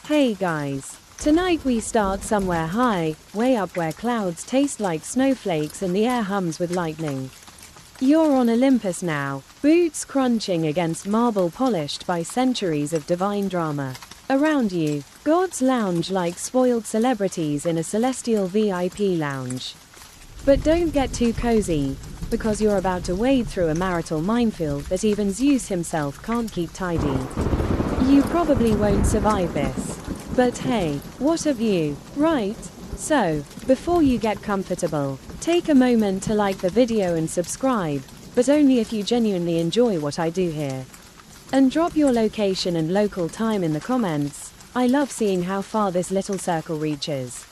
Hey guys. Tonight we start somewhere high, way up where clouds taste like snowflakes and the air hums with lightning. You're on Olympus now, boots crunching against marble polished by centuries of divine drama. Around you, gods lounge like spoiled celebrities in a celestial VIP lounge. But don't get too cozy, because you're about to wade through a marital minefield that even Zeus himself can't keep tidy. You probably won't survive this. But hey, what of you, right? So, before you get comfortable, take a moment to like the video and subscribe, but only if you genuinely enjoy what I do here. And drop your location and local time in the comments. I love seeing how far this little circle reaches.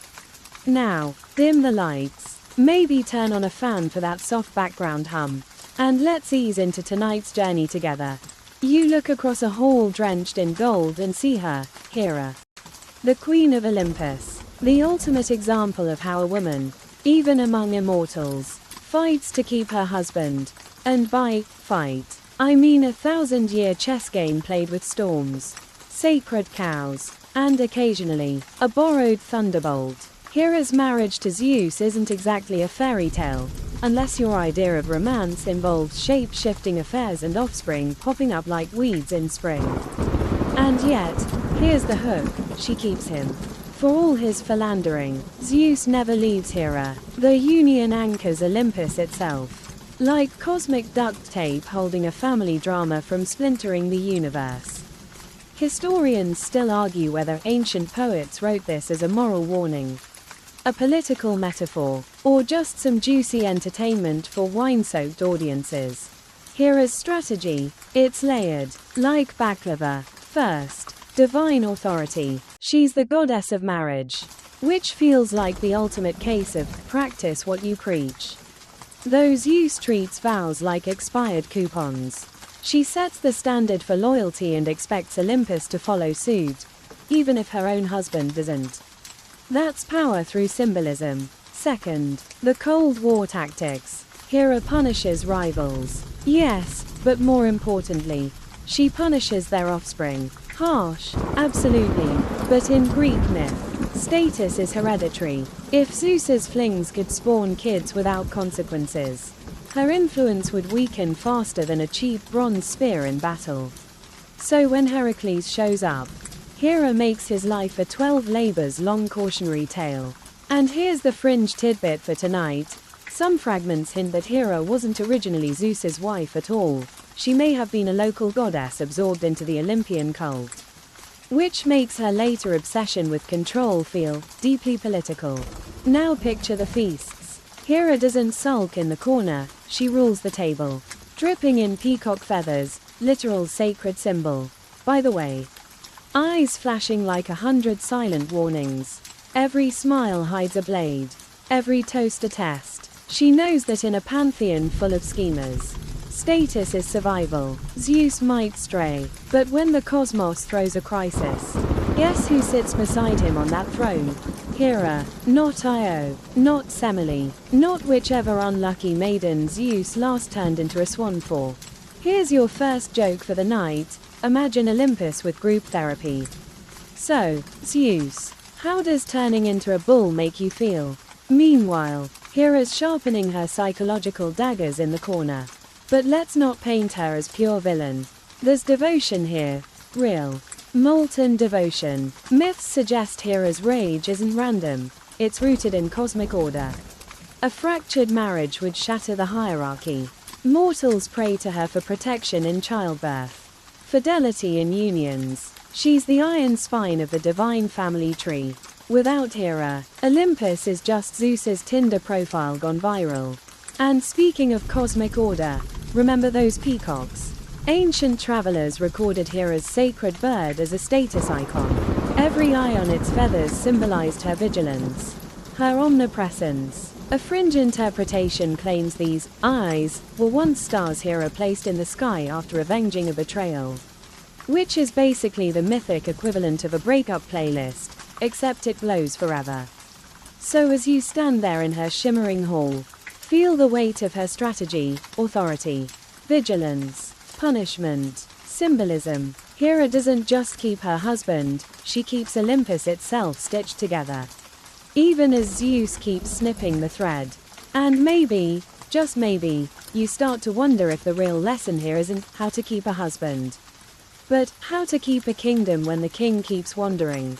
Now, dim the lights, maybe turn on a fan for that soft background hum, and let's ease into tonight's journey together. You look across a hall drenched in gold and see her, Hera. The Queen of Olympus. The ultimate example of how a woman, even among immortals, fights to keep her husband. And by fight, I mean a 1,000-year chess game played with storms, sacred cows, and occasionally, a borrowed thunderbolt. Hera's marriage to Zeus isn't exactly a fairy tale, unless your idea of romance involves shape-shifting affairs and offspring popping up like weeds in spring. And yet, here's the hook, she keeps him. For all his philandering, Zeus never leaves Hera. The union anchors Olympus itself, like cosmic duct tape holding a family drama from splintering the universe. Historians still argue whether ancient poets wrote this as a moral warning, a political metaphor, or just some juicy entertainment for wine-soaked audiences. Hera's strategy, it's layered, like baklava. First, divine authority. She's the goddess of marriage, which feels like the ultimate case of practice what you preach. Though Zeus treats vows like expired coupons. She sets the standard for loyalty and expects Olympus to follow suit, even if her own husband doesn't. That's power through symbolism. Second, the Cold War tactics. Hera punishes rivals. Yes, but more importantly, she punishes their offspring. Harsh, absolutely, but in Greek myth, status is hereditary. If Zeus's flings could spawn kids without consequences, her influence would weaken faster than a cheap bronze spear in battle. So when Heracles shows up, Hera makes his life a 12 labors long cautionary tale. And here's the fringe tidbit for tonight. Some fragments hint that Hera wasn't originally Zeus's wife at all. She may have been a local goddess absorbed into the Olympian cult, which makes her later obsession with control feel deeply political. Now picture the feasts. Hera doesn't sulk in the corner, she rules the table, dripping in peacock feathers, literal sacred symbol. By the way, eyes flashing like 100 silent warnings. Every smile hides a blade, every toast a test. She knows that in a pantheon full of schemers, status is survival. Zeus might stray, but when the cosmos throws a crisis, guess who sits beside him on that throne? Hera, not Io, not Semele, not whichever unlucky maiden Zeus last turned into a swan for. Here's your first joke for the night. Imagine Olympus with group therapy. So, Zeus, how does turning into a bull make you feel? Meanwhile, Hera's sharpening her psychological daggers in the corner. But let's not paint her as pure villain. There's devotion here. Real. Molten devotion. Myths suggest Hera's rage isn't random. It's rooted in cosmic order. A fractured marriage would shatter the hierarchy. Mortals pray to her for protection in childbirth, fidelity in unions. She's the iron spine of the divine family tree. Without Hera, Olympus is just Zeus's Tinder profile gone viral. And speaking of cosmic order, remember those peacocks? Ancient travelers recorded Hera's sacred bird as a status icon. Every eye on its feathers symbolized her vigilance, her omnipresence. A fringe interpretation claims these eyes were once stars Hera placed in the sky after avenging a betrayal, which is basically the mythic equivalent of a breakup playlist, except it glows forever. So as you stand there in her shimmering hall, feel the weight of her strategy, authority, vigilance, punishment, symbolism. Hera doesn't just keep her husband, she keeps Olympus itself stitched together. Even as Zeus keeps snipping the thread. And maybe, just maybe, you start to wonder if the real lesson here isn't how to keep a husband, but how to keep a kingdom when the king keeps wandering.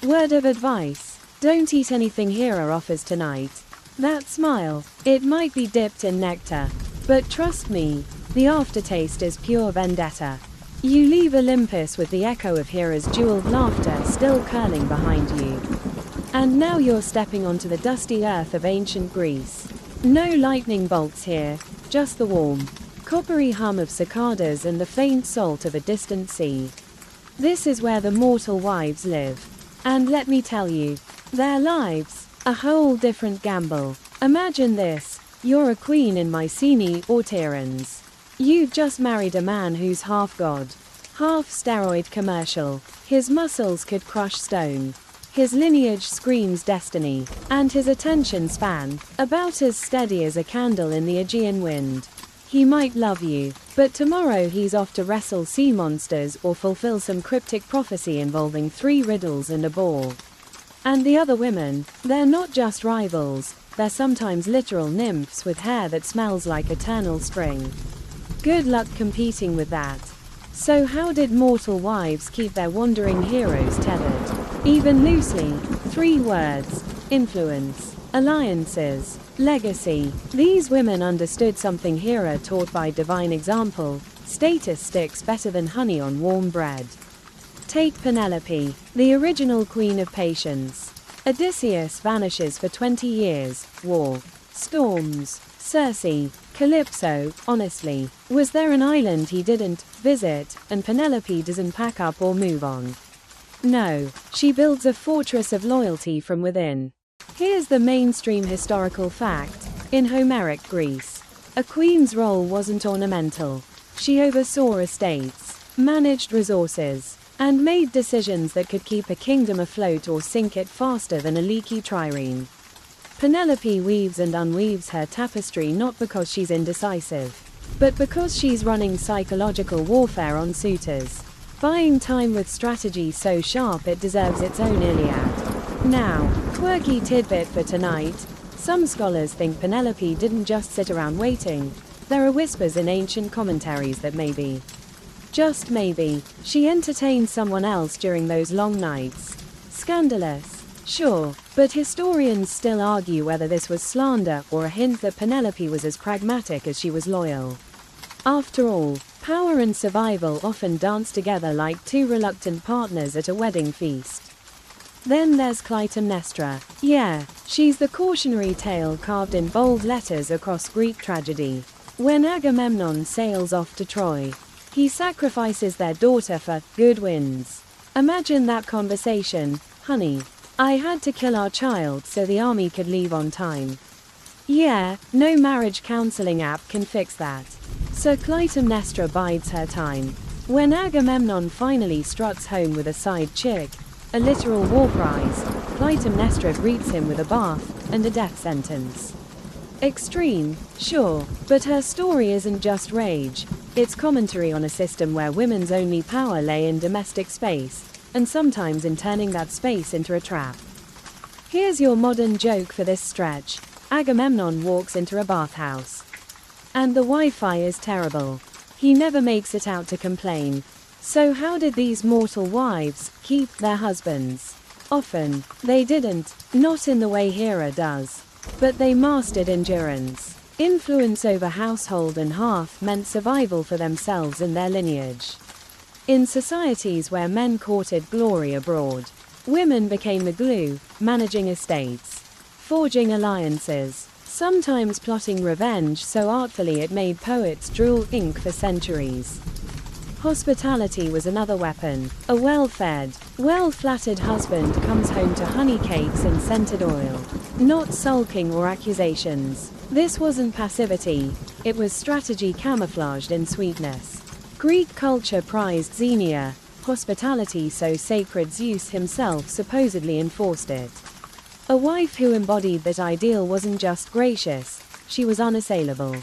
Word of advice: don't eat anything Hera offers tonight. That smile, it might be dipped in nectar, but trust me, the aftertaste is pure vendetta. You leave Olympus with the echo of Hera's jeweled laughter still curling behind you. And now you're stepping onto the dusty earth of ancient Greece. No lightning bolts here, just the warm, coppery hum of cicadas and the faint salt of a distant sea. This is where the mortal wives live. And let me tell you, their lives, a whole different gamble. Imagine this: you're a queen in Mycenae or Tiryns. You've just married a man who's half god, half steroid commercial. His muscles could crush stone. His lineage screams destiny, and his attention span, about as steady as a candle in the Aegean wind. He might love you, but tomorrow he's off to wrestle sea monsters or fulfill some cryptic prophecy involving 3 riddles and a ball. And the other women, they're not just rivals, they're sometimes literal nymphs with hair that smells like eternal spring. Good luck competing with that. So how did mortal wives keep their wandering heroes tethered? Even loosely, 3 words: influence, alliances, legacy. These women understood something Hera taught by divine example: status sticks better than honey on warm bread. Take Penelope, the original queen of patience. Odysseus vanishes for 20 years, war, storms, Circe, Calypso. Honestly, was there an island he didn't visit, and Penelope doesn't pack up or move on? No, she builds a fortress of loyalty from within. Here's the mainstream historical fact: in Homeric Greece, a queen's role wasn't ornamental. She oversaw estates, managed resources, and made decisions that could keep a kingdom afloat or sink it faster than a leaky trireme. Penelope weaves and unweaves her tapestry not because she's indecisive, but because she's running psychological warfare on suitors, buying time with strategy so sharp it deserves its own Iliad. Now, quirky tidbit for tonight: some scholars think Penelope didn't just sit around waiting. There are whispers in ancient commentaries that maybe, just maybe, she entertained someone else during those long nights. Scandalous? Sure, but historians still argue whether this was slander or a hint that Penelope was as pragmatic as she was loyal. After all, power and survival often dance together like 2 reluctant partners at a wedding feast. Then there's Clytemnestra. Yeah, she's the cautionary tale carved in bold letters across Greek tragedy. When Agamemnon sails off to Troy, he sacrifices their daughter for good winds. Imagine that conversation: honey, I had to kill our child so the army could leave on time. Yeah, no marriage counseling app can fix that. So Clytemnestra bides her time. When Agamemnon finally struts home with a side chick, a literal war prize, Clytemnestra greets him with a bath and a death sentence. Extreme, sure, but her story isn't just rage. It's commentary on a system where women's only power lay in domestic space, and sometimes in turning that space into a trap. Here's your modern joke for this stretch: Agamemnon walks into a bathhouse, and the Wi-Fi is terrible. He never makes it out to complain. So how did these mortal wives keep their husbands? Often, they didn't, not in the way Hera does. But they mastered endurance. Influence over household and hearth meant survival for themselves and their lineage. In societies where men courted glory abroad, women became the glue, managing estates, forging alliances, sometimes plotting revenge so artfully it made poets drool ink for centuries. Hospitality was another weapon. A well-fed, well-flattered husband comes home to honey cakes and scented oil. Not sulking or accusations. This wasn't passivity, it was strategy camouflaged in sweetness. Greek culture prized xenia, hospitality so sacred Zeus himself supposedly enforced it. A wife who embodied that ideal wasn't just gracious, she was unassailable.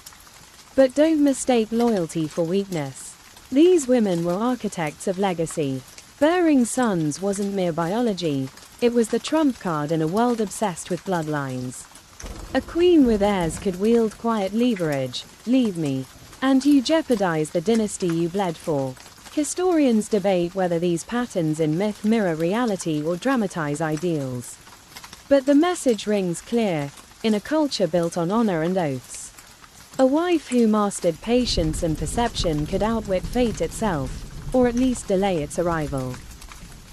But don't mistake loyalty for weakness. These women were architects of legacy. Bearing sons wasn't mere biology, it was the trump card in a world obsessed with bloodlines. A queen with heirs could wield quiet leverage, leave me, and you jeopardize the dynasty you bled for. Historians debate whether these patterns in myth mirror reality or dramatize ideals. But the message rings clear, in a culture built on honor and oaths. A wife who mastered patience and perception could outwit fate itself, or at least delay its arrival.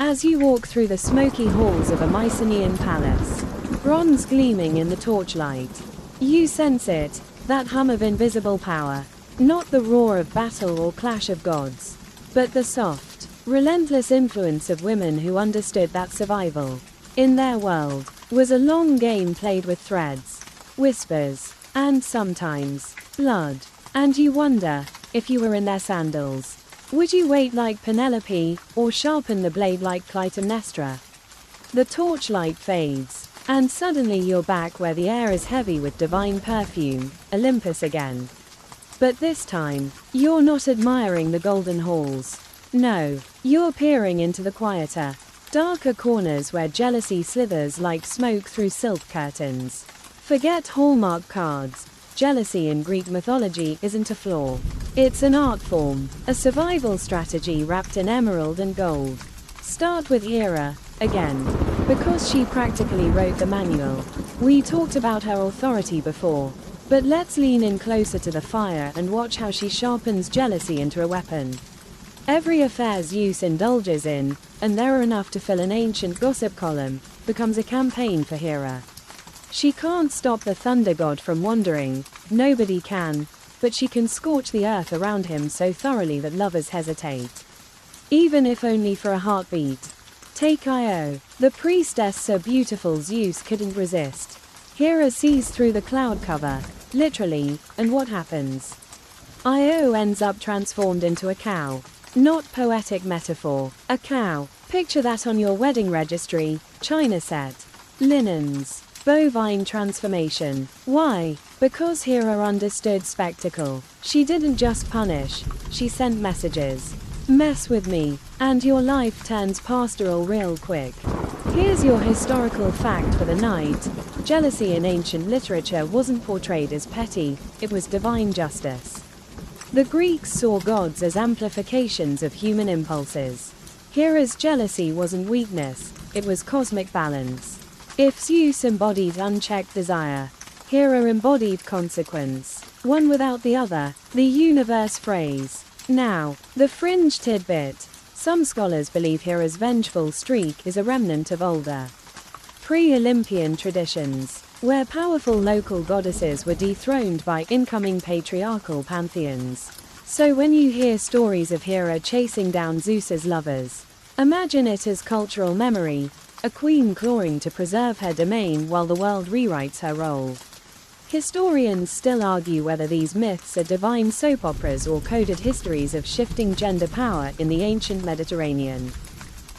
As you walk through the smoky halls of a Mycenaean palace, bronze gleaming in the torchlight, you sense it, that hum of invisible power, not the roar of battle or clash of gods, but the soft, relentless influence of women who understood that survival, in their world, was a long game played with threads, whispers, and sometimes, blood. And you wonder, if you were in their sandals, would you wait like Penelope, or sharpen the blade like Clytemnestra? The torchlight fades, and suddenly you're back where the air is heavy with divine perfume, Olympus again. But this time, you're not admiring the golden halls. No, you're peering into the quieter, darker corners where jealousy slithers like smoke through silk curtains. Forget Hallmark cards. Jealousy in Greek mythology isn't a flaw. It's an art form, a survival strategy wrapped in emerald and gold. Start with Hera, again, because she practically wrote the manual. We talked about her authority before, but let's lean in closer to the fire and watch how she sharpens jealousy into a weapon. Every affair Zeus indulges in, and there are enough to fill an ancient gossip column, becomes a campaign for Hera. She can't stop the thunder god from wandering, nobody can, but she can scorch the earth around him so thoroughly that lovers hesitate. Even if only for a heartbeat. Take Io, the priestess so beautiful Zeus couldn't resist. Hera sees through the cloud cover, literally, and what happens? Io ends up transformed into a cow. Not poetic metaphor, a cow. Picture that on your wedding registry, china set, linens. Bovine transformation. Why? Because Hera understood spectacle. She didn't just punish, she sent messages. Mess with me, and your life turns pastoral real quick. Here's your historical fact for the night. Jealousy in ancient literature wasn't portrayed as petty, it was divine justice. The Greeks saw gods as amplifications of human impulses. Hera's jealousy wasn't weakness, it was cosmic balance. If Zeus embodied unchecked desire, Hera embodied consequence. One without the other, the universe phrase. Now, the fringe tidbit. Some scholars believe Hera's vengeful streak is a remnant of older, pre-Olympian traditions, where powerful local goddesses were dethroned by incoming patriarchal pantheons. So when you hear stories of Hera chasing down Zeus's lovers, imagine it as cultural memory, a queen clawing to preserve her domain while the world rewrites her role. Historians still argue whether these myths are divine soap operas or coded histories of shifting gender power in the ancient Mediterranean.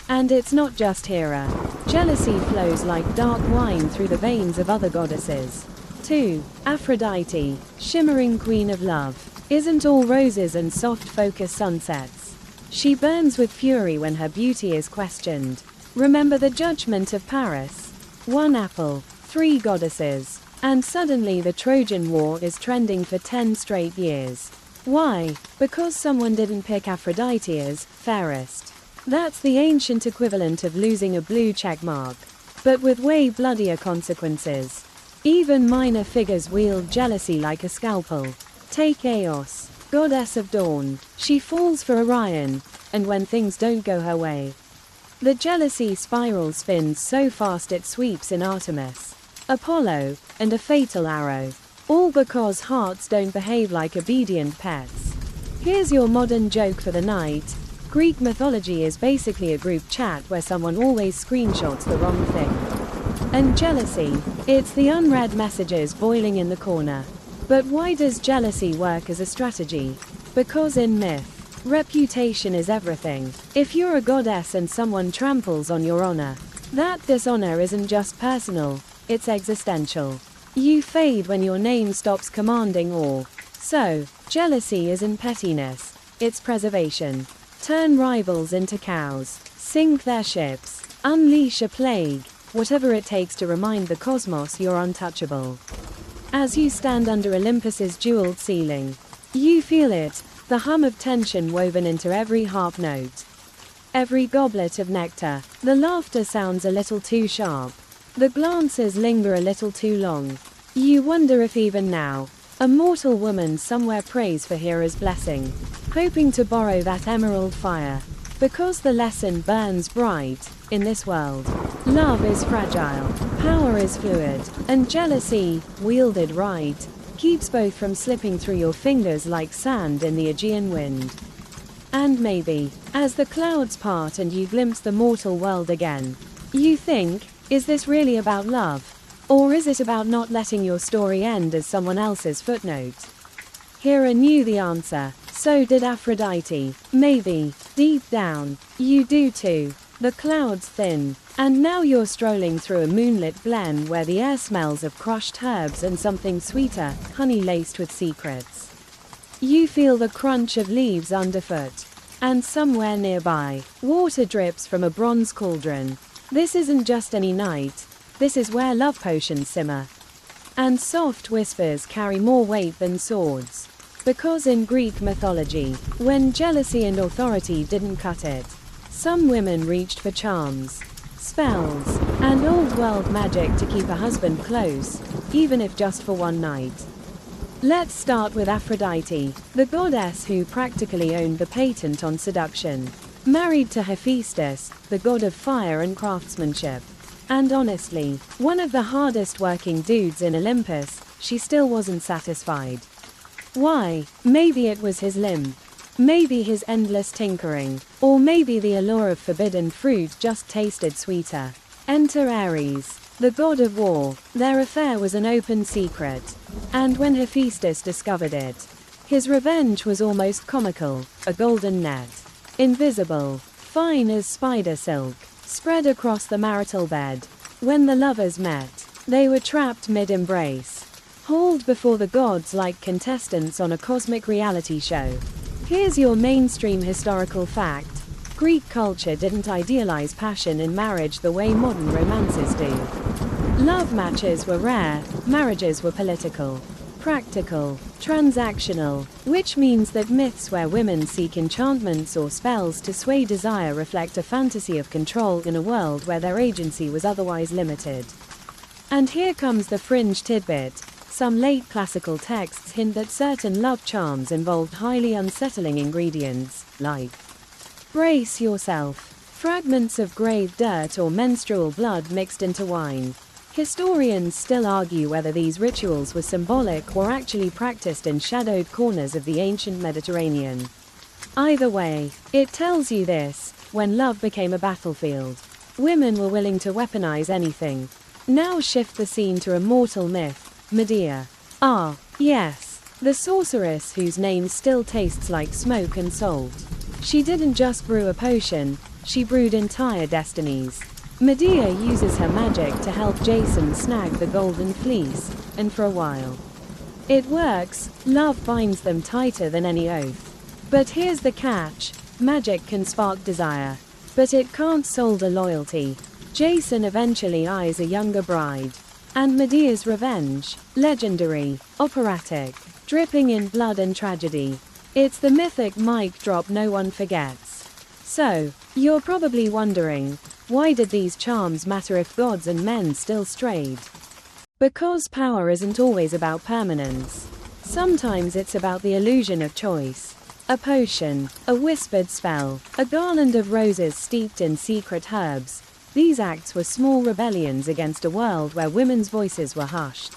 And it's not just Hera. Jealousy flows like dark wine through the veins of other goddesses. 2. Aphrodite, shimmering queen of love, isn't all roses and soft focus sunsets. She burns with fury when her beauty is questioned. Remember the judgment of Paris? 1 apple, 3 goddesses, and suddenly the Trojan War is trending for 10 straight years. Why? Because someone didn't pick Aphrodite as fairest. That's the ancient equivalent of losing a blue check mark, but with way bloodier consequences. Even minor figures wield jealousy like a scalpel. Take Eos, goddess of dawn. She falls for Orion, and when things don't go her way, the jealousy spiral spins so fast it sweeps in Artemis, Apollo, and a fatal arrow. All because hearts don't behave like obedient pets. Here's your modern joke for the night. Greek mythology is basically a group chat where someone always screenshots the wrong thing. And jealousy, it's the unread messages boiling in the corner. But why does jealousy work as a strategy? Because in myth, reputation is everything. If you're a goddess and someone tramples on your honor, that dishonor isn't just personal, it's existential. You fade when your name stops commanding awe. So, jealousy isn't pettiness, its preservation. Turn rivals into cows, sink their ships, unleash a plague, whatever it takes to remind the cosmos you're untouchable. As you stand under Olympus's jeweled ceiling, you feel it, the hum of tension woven into every harp note. Every goblet of nectar. The laughter sounds a little too sharp. The glances linger a little too long. You wonder if even now, a mortal woman somewhere prays for Hera's blessing, hoping to borrow that emerald fire. Because the lesson burns bright, in this world, love is fragile, power is fluid, and jealousy, wielded right, keeps both from slipping through your fingers like sand in the Aegean wind. And maybe, as the clouds part and you glimpse the mortal world again, you think, is this really about love? Or is it about not letting your story end as someone else's footnote? Hera knew the answer, so did Aphrodite. Maybe, deep down, you do too. The clouds thin, and now you're strolling through a moonlit glen where the air smells of crushed herbs and something sweeter, honey laced with secrets. You feel the crunch of leaves underfoot. And somewhere nearby, water drips from a bronze cauldron. This isn't just any night. This is where love potions simmer. And soft whispers carry more weight than swords. Because in Greek mythology, when jealousy and authority didn't cut it, some women reached for charms, spells, and old-world magic to keep a husband close, even if just for one night. Let's start with Aphrodite, the goddess who practically owned the patent on seduction. Married to Hephaestus, the god of fire and craftsmanship. And honestly, one of the hardest working dudes in Olympus, she still wasn't satisfied. Why? Maybe it was his limb. Maybe his endless tinkering. Or maybe the allure of forbidden fruit just tasted sweeter. Enter Ares, the god of war. Their affair was an open secret. And when Hephaestus discovered it, his revenge was almost comical. A golden net, invisible, fine as spider silk, spread across the marital bed. When the lovers met, they were trapped mid-embrace, hauled before the gods like contestants on a cosmic reality show. Here's your mainstream historical fact. Greek culture didn't idealize passion in marriage the way modern romances do. Love matches were rare, marriages were political, practical, transactional, which means that myths where women seek enchantments or spells to sway desire reflect a fantasy of control in a world where their agency was otherwise limited. And here comes the fringe tidbit. Some late classical texts hint that certain love charms involved highly unsettling ingredients, like brace yourself, fragments of grave dirt or menstrual blood mixed into wine. Historians still argue whether these rituals were symbolic or actually practiced in shadowed corners of the ancient Mediterranean. Either way, it tells you this: when love became a battlefield, women were willing to weaponize anything. Now shift the scene to a mortal myth, Medea. Ah, yes, the sorceress whose name still tastes like smoke and salt. She didn't just brew a potion, she brewed entire destinies. Medea uses her magic to help Jason snag the golden fleece, and for a while it works. Love binds them tighter than any oath. But here's the catch: magic can spark desire, but it can't solder loyalty. Jason eventually eyes a younger bride. And Medea's revenge, legendary, operatic, dripping in blood and tragedy. It's the mythic mic drop no one forgets. So, you're probably wondering, why did these charms matter if gods and men still strayed? Because power isn't always about permanence. Sometimes it's about the illusion of choice. A potion, a whispered spell, a garland of roses steeped in secret herbs. These acts were small rebellions against a world where women's voices were hushed.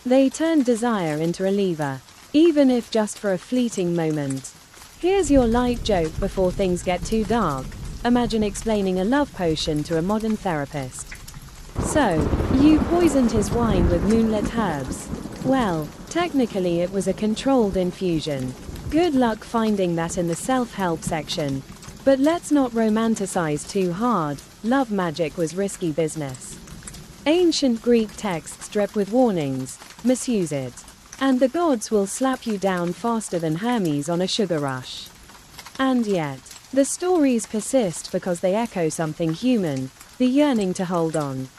They turned desire into a lever, even if just for a fleeting moment. Here's your light joke before things get too dark. Imagine explaining a love potion to a modern therapist. So, you poisoned his wine with moonlit herbs. Well, technically it was a controlled infusion. Good luck finding that in the self-help section. But let's not romanticize too hard. Love magic was risky business. Ancient Greek texts drip with warnings: misuse it, and the gods will slap you down faster than Hermes on a sugar rush. And yet, the stories persist because they echo something human, the yearning to hold on.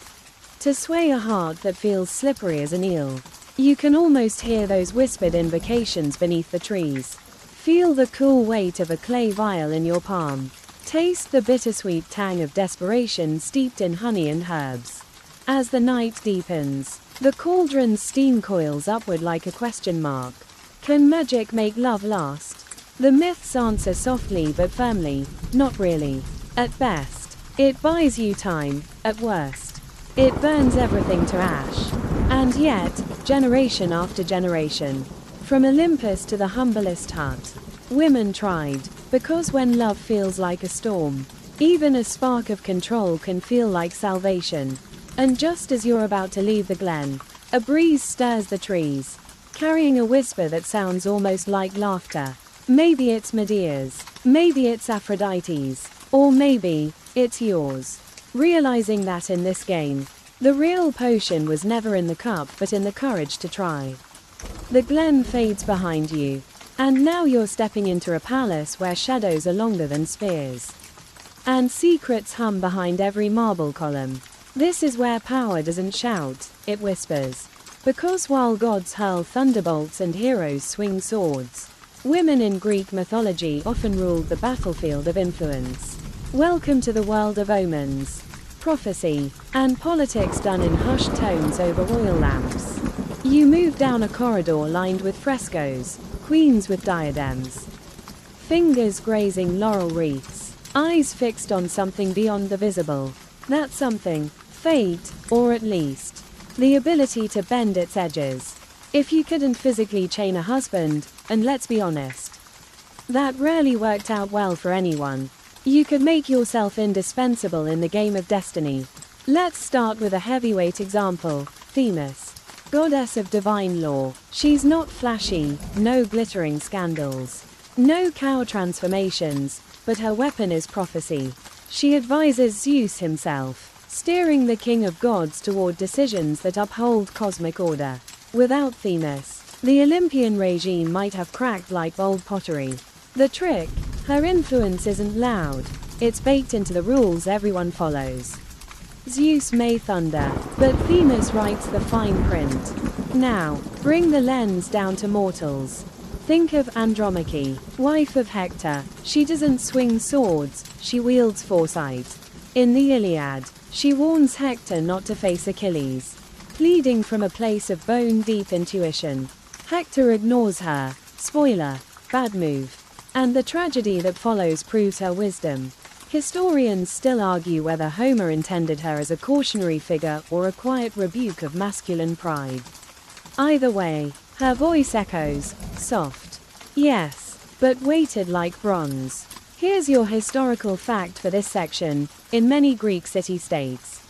To sway a heart that feels slippery as an eel. You can almost hear those whispered invocations beneath the trees. Feel the cool weight of a clay vial in your palm. Taste the bittersweet tang of desperation steeped in honey and herbs. As the night deepens, the cauldron's steam coils upward like a question mark. Can magic make love last? The myths answer softly but firmly, not really. At best, it buys you time, at worst, it burns everything to ash. And yet, generation after generation, from Olympus to the humblest hut, women tried, because when love feels like a storm, even a spark of control can feel like salvation. And just as you're about to leave the glen, a breeze stirs the trees, carrying a whisper that sounds almost like laughter. Maybe it's Medea's, maybe it's Aphrodite's, or maybe it's yours. Realizing that in this game, the real potion was never in the cup but in the courage to try. The glen fades behind you, and now you're stepping into a palace where shadows are longer than spears. And secrets hum behind every marble column. This is where power doesn't shout, it whispers. Because while gods hurl thunderbolts and heroes swing swords, women in Greek mythology often ruled the battlefield of influence. Welcome to the world of omens, prophecy, and politics done in hushed tones over oil lamps. You move down a corridor lined with frescoes, queens with diadems, fingers grazing laurel wreaths, eyes fixed on something beyond the visible. That something, fate, or at least, the ability to bend its edges. If you couldn't physically chain a husband, and let's be honest, that rarely worked out well for anyone, you could make yourself indispensable in the game of destiny. Let's start with a heavyweight example, Themis, goddess of divine law. She's not flashy, no glittering scandals, no cow transformations, but her weapon is prophecy. She advises Zeus himself, steering the king of gods toward decisions that uphold cosmic order. Without Themis, the Olympian regime might have cracked like old pottery. The trick, her influence isn't loud, it's baked into the rules everyone follows. Zeus may thunder, but Themis writes the fine print. Now, bring the lens down to mortals. Think of Andromache, wife of Hector. She doesn't swing swords, she wields foresight. In the Iliad, she warns Hector not to face Achilles, pleading from a place of bone-deep intuition. Hector ignores her. Spoiler, bad move. And the tragedy that follows proves her wisdom. Historians still argue whether Homer intended her as a cautionary figure or a quiet rebuke of masculine pride. Either way, her voice echoes, soft, yes, but weighted like bronze. Here's your historical fact for this section. In many Greek city-states,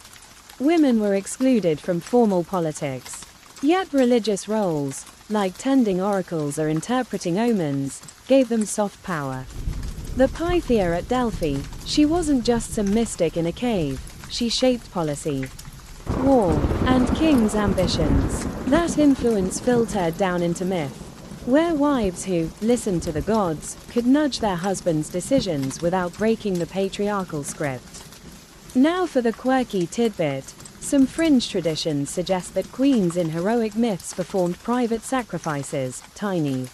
women were excluded from formal politics. Yet religious roles, like tending oracles or interpreting omens, gave them soft power. The Pythia at Delphi, she wasn't just some mystic in a cave, she shaped policy, war, and kings' ambitions. That influence filtered down into myth, where wives who listened to the gods could nudge their husbands' decisions without breaking the patriarchal script. Now for the quirky tidbit. Some fringe traditions suggest that queens in heroic myths performed private sacrifices, tiny,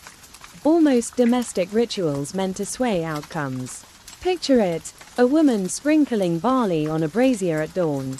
almost domestic rituals meant to sway outcomes. Picture it, a woman sprinkling barley on a brazier at dawn,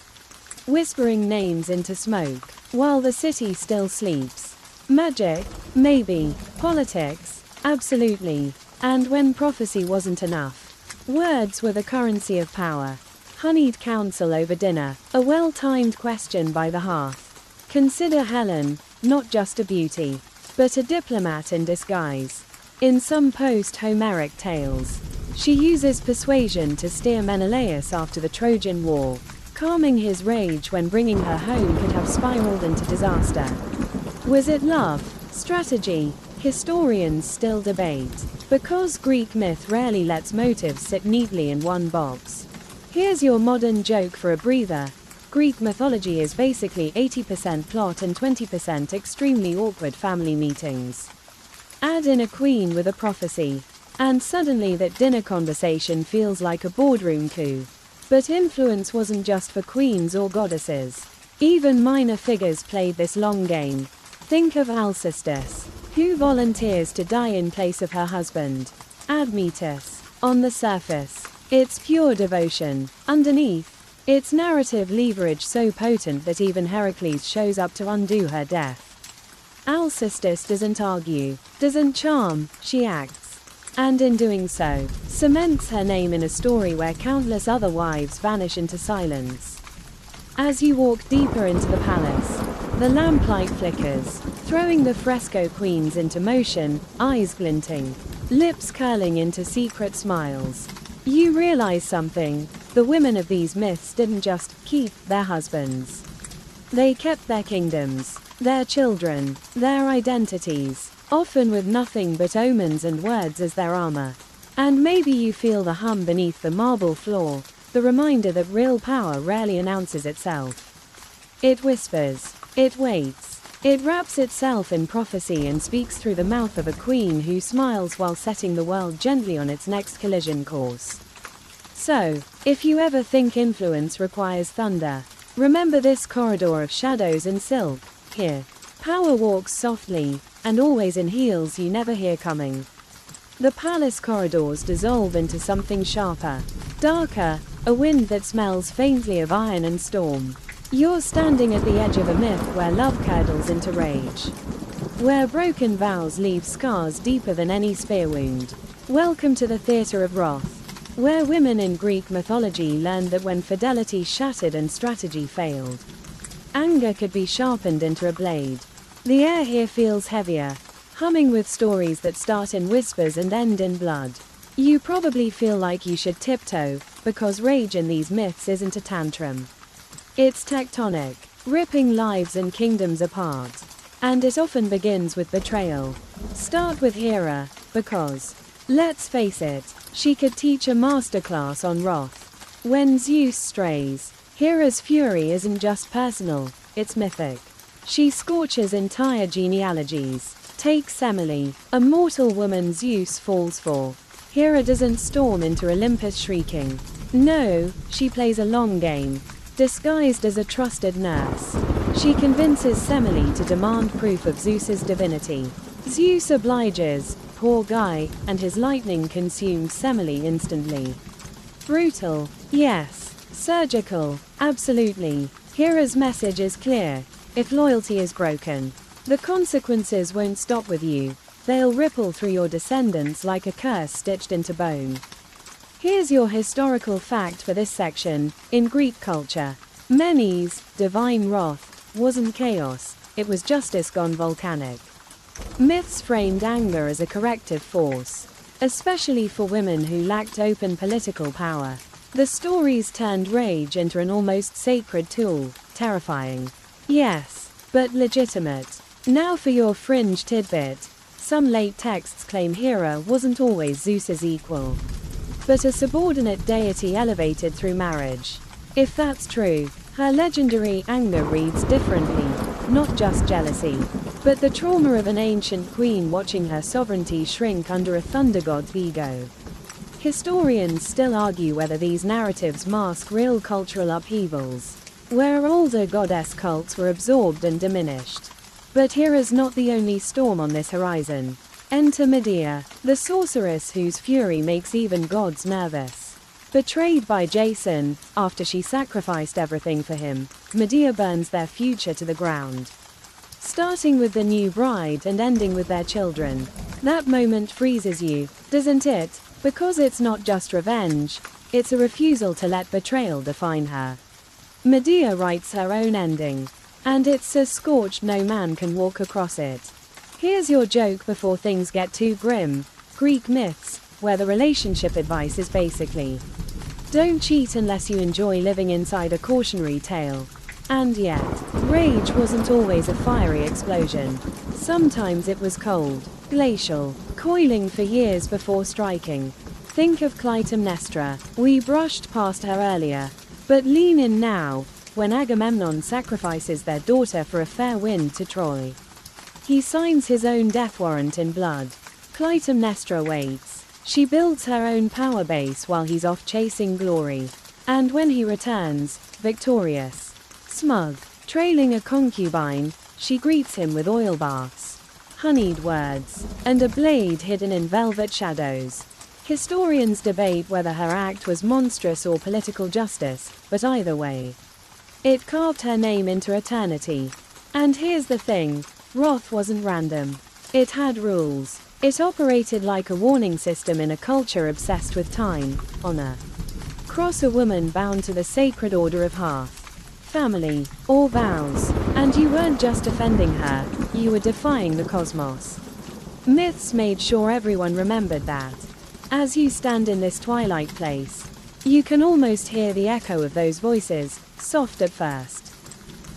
whispering names into smoke, while the city still sleeps. Magic? Maybe. Politics? Absolutely. And when prophecy wasn't enough, words were the currency of power. Honeyed counsel over dinner, a well-timed question by the hearth. Consider Helen, not just a beauty, but a diplomat in disguise. In some post-Homeric tales, she uses persuasion to steer Menelaus after the Trojan War, calming his rage when bringing her home could have spiraled into disaster. Was it love? Strategy? Historians still debate, because Greek myth rarely lets motives sit neatly in one box. Here's your modern joke for a breather. Greek mythology is basically 80% plot and 20% extremely awkward family meetings. Add in a queen with a prophecy, And suddenly that dinner conversation feels like a boardroom coup. But influence wasn't just for queens or goddesses. Even minor figures played this long game. Think of Alcestis, who volunteers to die in place of her husband. Admetus. On the surface, it's pure devotion. Underneath, it's narrative leverage so potent that even Heracles shows up to undo her death. Alcestis doesn't argue, doesn't charm, she acts. And in doing so, cements her name in a story where countless other wives vanish into silence. As you walk deeper into the palace, the lamplight flickers, throwing the fresco queens into motion, eyes glinting, lips curling into secret smiles. You realize something: the women of these myths didn't just keep their husbands. They kept their kingdoms, their children, their identities, often with nothing but omens and words as their armor. And maybe you feel the hum beneath the marble floor, the reminder that real power rarely announces itself. It whispers, it waits, it wraps itself in prophecy and speaks through the mouth of a queen who smiles while setting the world gently on its next collision course. So, if you ever think influence requires thunder, remember this corridor of shadows and silk. Here, power walks softly, and always in heels you never hear coming. The palace corridors dissolve into something sharper, darker, a wind that smells faintly of iron and storm. You're standing at the edge of a myth where love curdles into rage, where broken vows leave scars deeper than any spear wound. Welcome to the theater of wrath, where women in Greek mythology learned that when fidelity shattered and strategy failed, anger could be sharpened into a blade. The air here feels heavier, humming with stories that start in whispers and end in blood. You probably feel like you should tiptoe, because rage in these myths isn't a tantrum. It's tectonic, ripping lives and kingdoms apart. And it often begins with betrayal. Start with Hera, because, let's face it, she could teach a masterclass on wrath. When Zeus strays, Hera's fury isn't just personal, it's mythic. She scorches entire genealogies. Take Semele, a mortal woman Zeus falls for. Hera doesn't storm into Olympus shrieking. No, she plays a long game, disguised as a trusted nurse. She convinces Semele to demand proof of Zeus's divinity. Zeus obliges, poor guy, and his lightning consumes Semele instantly. Brutal, yes. Surgical, absolutely. Hera's message is clear. If loyalty is broken, the consequences won't stop with you. They'll ripple through your descendants like a curse stitched into bone. Here's your historical fact for this section. In Greek culture, Menes, divine wrath, wasn't chaos, it was justice gone volcanic. Myths framed anger as a corrective force, especially for women who lacked open political power. The stories turned rage into an almost sacred tool, terrifying. Yes, but legitimate. Now for your fringe tidbit. Some late texts claim Hera wasn't always Zeus's equal, but a subordinate deity elevated through marriage. If that's true, her legendary anger reads differently, not just jealousy, but the trauma of an ancient queen watching her sovereignty shrink under a thunder god's ego. Historians still argue whether these narratives mask real cultural upheavals, where older goddess cults were absorbed and diminished. But Hera's not the only storm on this horizon. Enter Medea, the sorceress whose fury makes even gods nervous. Betrayed by Jason, after she sacrificed everything for him, Medea burns their future to the ground. Starting with the new bride and ending with their children. That moment freezes you, doesn't it? Because it's not just revenge, it's a refusal to let betrayal define her. Medea writes her own ending, and it's so scorched no man can walk across it. Here's your joke before things get too grim. Greek myths, where the relationship advice is basically, don't cheat unless you enjoy living inside a cautionary tale. And yet, rage wasn't always a fiery explosion. Sometimes it was cold, glacial, coiling for years before striking. Think of Clytemnestra. We brushed past her earlier, but lean in now, when Agamemnon sacrifices their daughter for a fair wind to Troy. He signs his own death warrant in blood. Clytemnestra waits. She builds her own power base while he's off chasing glory. And when he returns, victorious, smug, trailing a concubine, she greets him with oil baths, honeyed words, and a blade hidden in velvet shadows. Historians debate whether her act was monstrous or political justice, but either way, it carved her name into eternity. And here's the thing, wrath wasn't random. It had rules. It operated like a warning system in a culture obsessed with time, honor. Cross a woman bound to the sacred order of hearth, family, or vows, and you weren't just offending her, you were defying the cosmos. Myths made sure everyone remembered that. As you stand in this twilight place, you can almost hear the echo of those voices, soft at first,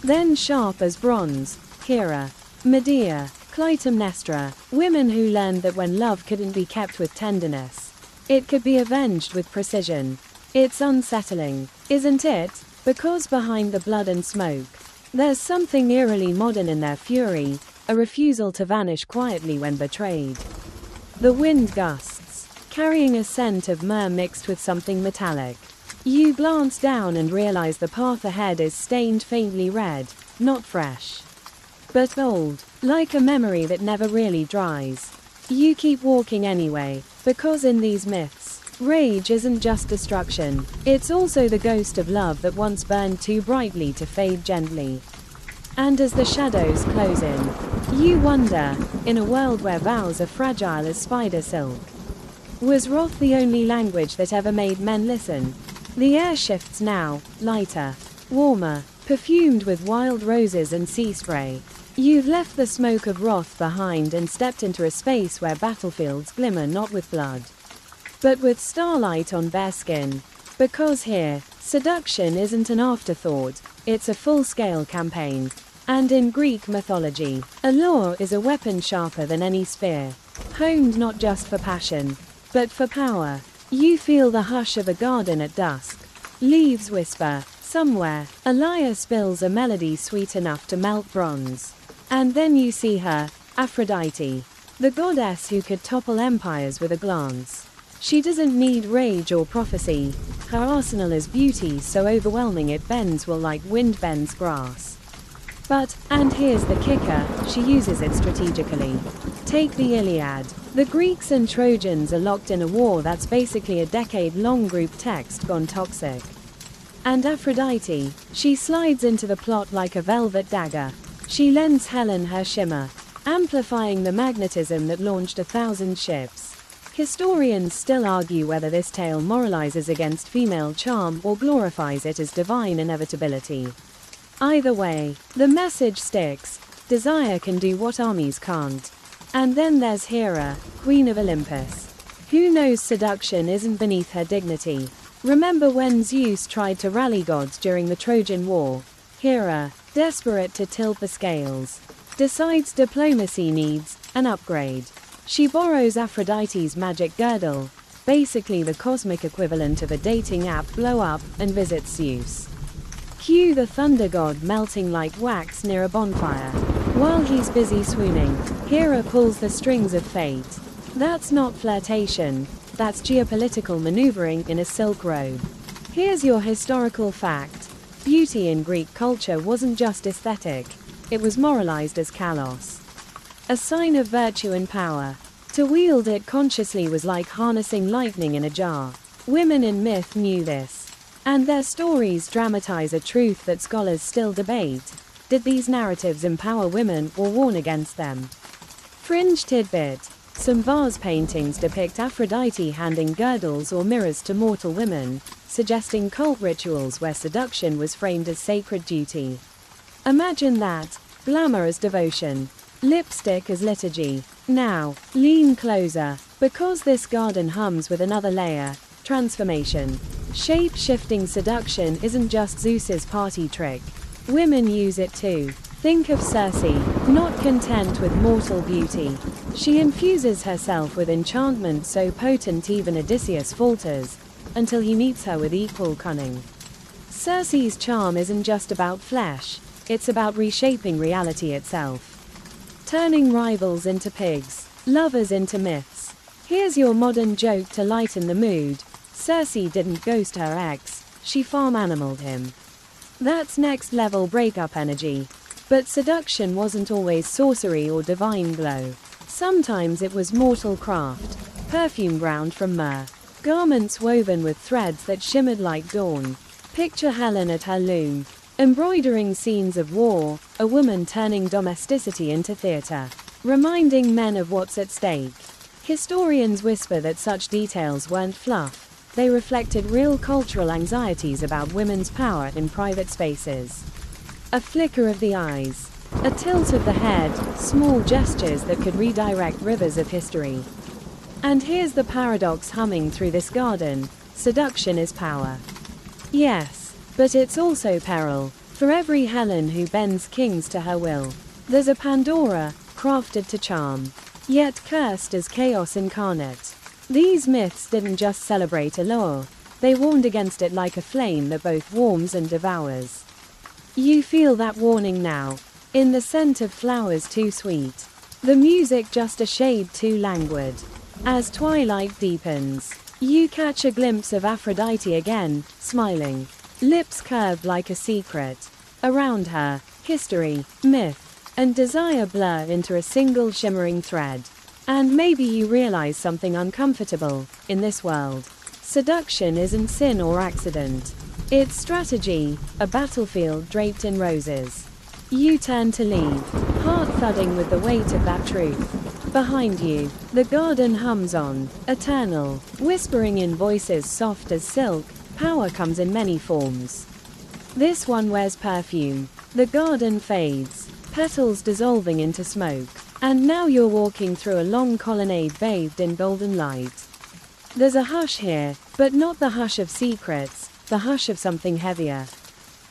then sharp as bronze. Hera, Medea, Clytemnestra, women who learned that when love couldn't be kept with tenderness, it could be avenged with precision. It's unsettling, isn't it? Because behind the blood and smoke, there's something eerily modern in their fury, a refusal to vanish quietly when betrayed. The wind gusts, carrying a scent of myrrh mixed with something metallic. You glance down and realize the path ahead is stained faintly red, not fresh, but old, like a memory that never really dries. You keep walking anyway, because in these myths, rage isn't just destruction, it's also the ghost of love that once burned too brightly to fade gently. And as the shadows close in, you wonder, in a world where vows are fragile as spider silk, was wrath the only language that ever made men listen? The air shifts now, lighter, warmer, perfumed with wild roses and sea spray. You've left the smoke of wrath behind and stepped into a space where battlefields glimmer not with blood, but with starlight on bare skin. Because here, seduction isn't an afterthought, it's a full-scale campaign. And in Greek mythology, a lure is a weapon sharper than any spear, honed not just for passion, but for power. You feel the hush of a garden at dusk. Leaves whisper. Somewhere, a lyre spills a melody sweet enough to melt bronze. And then you see her, Aphrodite, the goddess who could topple empires with a glance. She doesn't need rage or prophecy. Her arsenal is beauty so overwhelming it bends will like wind bends grass. But, and here's the kicker, she uses it strategically. Take the Iliad. The Greeks and Trojans are locked in a war that's basically a decade-long group text gone toxic. And Aphrodite, she slides into the plot like a velvet dagger. She lends Helen her shimmer, amplifying the magnetism that launched 1,000 ships. Historians still argue whether this tale moralizes against female charm or glorifies it as divine inevitability. Either way, the message sticks. Desire can do what armies can't. And then there's Hera, Queen of Olympus. Who knows seduction isn't beneath her dignity? Remember when Zeus tried to rally gods during the Trojan War? Hera, desperate to tilt the scales, decides diplomacy needs an upgrade. She borrows Aphrodite's magic girdle, basically the cosmic equivalent of a dating app blow up, and visits Zeus. Cue the thunder god melting like wax near a bonfire. While he's busy swooning, Hera pulls the strings of fate. That's not flirtation, that's geopolitical maneuvering in a silk robe. Here's your historical fact. Beauty in Greek culture wasn't just aesthetic, it was moralized as kalos, a sign of virtue and power. To wield it consciously was like harnessing lightning in a jar. Women in myth knew this. And their stories dramatize a truth that scholars still debate. Did these narratives empower women or warn against them? Fringe tidbit. Some vase paintings depict Aphrodite handing girdles or mirrors to mortal women, suggesting cult rituals where seduction was framed as sacred duty. Imagine that. Glamour as devotion. Lipstick as liturgy. Now, lean closer, because this garden hums with another layer. Transformation. Shape-shifting seduction isn't just Zeus's party trick. Women use it too. Think of Circe, not content with mortal beauty. She infuses herself with enchantment so potent even Odysseus falters, until he meets her with equal cunning. Circe's charm isn't just about flesh, it's about reshaping reality itself. Turning rivals into pigs, lovers into myths. Here's your modern joke to lighten the mood. Circe didn't ghost her ex, she farm animaled him. That's next level breakup energy. But seduction wasn't always sorcery or divine glow. Sometimes it was mortal craft. Perfume ground from myrrh. Garments woven with threads that shimmered like dawn. Picture Helen at her loom, embroidering scenes of war, a woman turning domesticity into theater, reminding men of what's at stake. Historians whisper that such details weren't fluff. They reflected real cultural anxieties about women's power in private spaces. A flicker of the eyes, a tilt of the head, small gestures that could redirect rivers of history. And here's the paradox humming through this garden: seduction is power. Yes, but it's also peril. For every Helen who bends kings to her will, there's a Pandora, crafted to charm, yet cursed as chaos incarnate. These myths didn't just celebrate allure, they warned against it like a flame that both warms and devours. You feel that warning now, in the scent of flowers too sweet, the music just a shade too languid. As twilight deepens, you catch a glimpse of Aphrodite again, smiling, lips curved like a secret. Around her, history, myth, and desire blur into a single shimmering thread. And maybe you realize something uncomfortable. In this world, seduction isn't sin or accident. It's strategy, a battlefield draped in roses. You turn to leave, heart thudding with the weight of that truth. Behind you, the garden hums on, eternal, whispering in voices soft as silk. Power comes in many forms. This one wears perfume. The garden fades, petals dissolving into smoke. And now you're walking through a long colonnade bathed in golden light. There's a hush here, but not the hush of secrets, the hush of something heavier.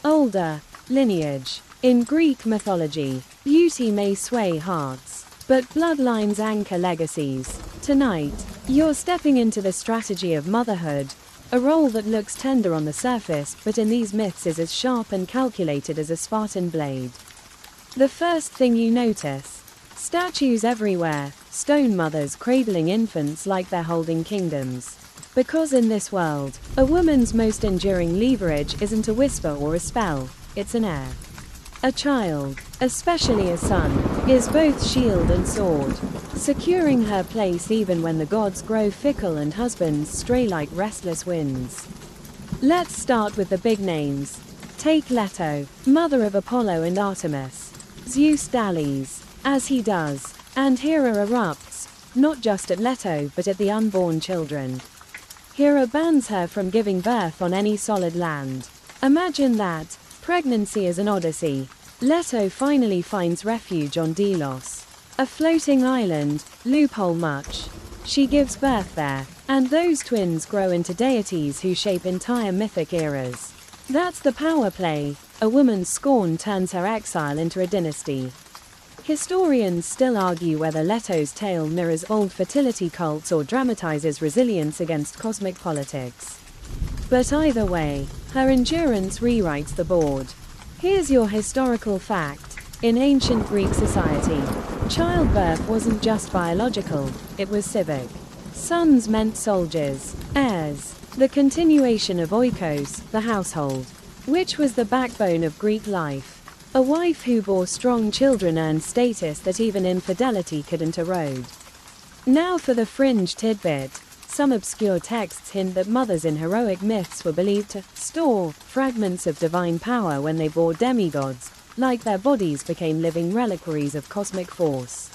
Older, lineage. In Greek mythology, beauty may sway hearts, but bloodlines anchor legacies. Tonight, you're stepping into the strategy of motherhood, a role that looks tender on the surface but in these myths is as sharp and calculated as a Spartan blade. The first thing you notice: statues everywhere, stone mothers cradling infants like they're holding kingdoms. Because in this world, a woman's most enduring leverage isn't a whisper or a spell, it's an heir. A child, especially a son, is both shield and sword, securing her place even when the gods grow fickle and husbands stray like restless winds. Let's start with the big names. Take Leto, mother of Apollo and Artemis. Zeus dallies, as he does, and Hera erupts, not just at Leto but at the unborn children. Hera bans her from giving birth on any solid land. Imagine that, pregnancy is an odyssey. Leto finally finds refuge on Delos, a floating island, loophole much. She gives birth there, and those twins grow into deities who shape entire mythic eras. That's the power play. A woman's scorn turns her exile into a dynasty. Historians still argue whether Leto's tale mirrors old fertility cults or dramatizes resilience against cosmic politics. But either way, her endurance rewrites the board. Here's your historical fact. In ancient Greek society, childbirth wasn't just biological, it was civic. Sons meant soldiers, heirs, the continuation of oikos, the household, which was the backbone of Greek life. A wife who bore strong children earned status that even infidelity couldn't erode. Now for the fringe tidbit. Some obscure texts hint that mothers in heroic myths were believed to store fragments of divine power when they bore demigods, like their bodies became living reliquaries of cosmic force.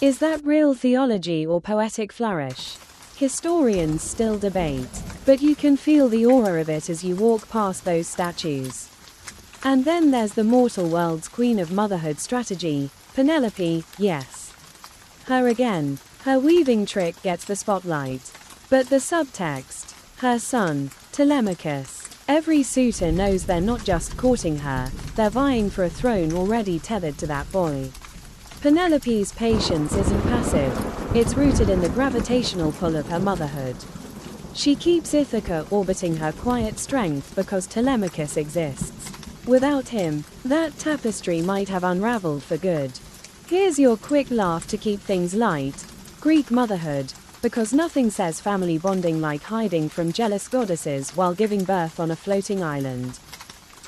Is that real theology or poetic flourish? Historians still debate, but you can feel the aura of it as you walk past those statues. And then there's the mortal world's queen of motherhood strategy, Penelope. Yes, her again. Her weaving trick gets the spotlight. But the subtext, her son, Telemachus. Every suitor knows they're not just courting her, they're vying for a throne already tethered to that boy. Penelope's patience isn't passive, it's rooted in the gravitational pull of her motherhood. She keeps Ithaca orbiting her quiet strength because Telemachus exists. Without him, that tapestry might have unraveled for good. Here's your quick laugh to keep things light. Greek motherhood, because nothing says family bonding like hiding from jealous goddesses while giving birth on a floating island.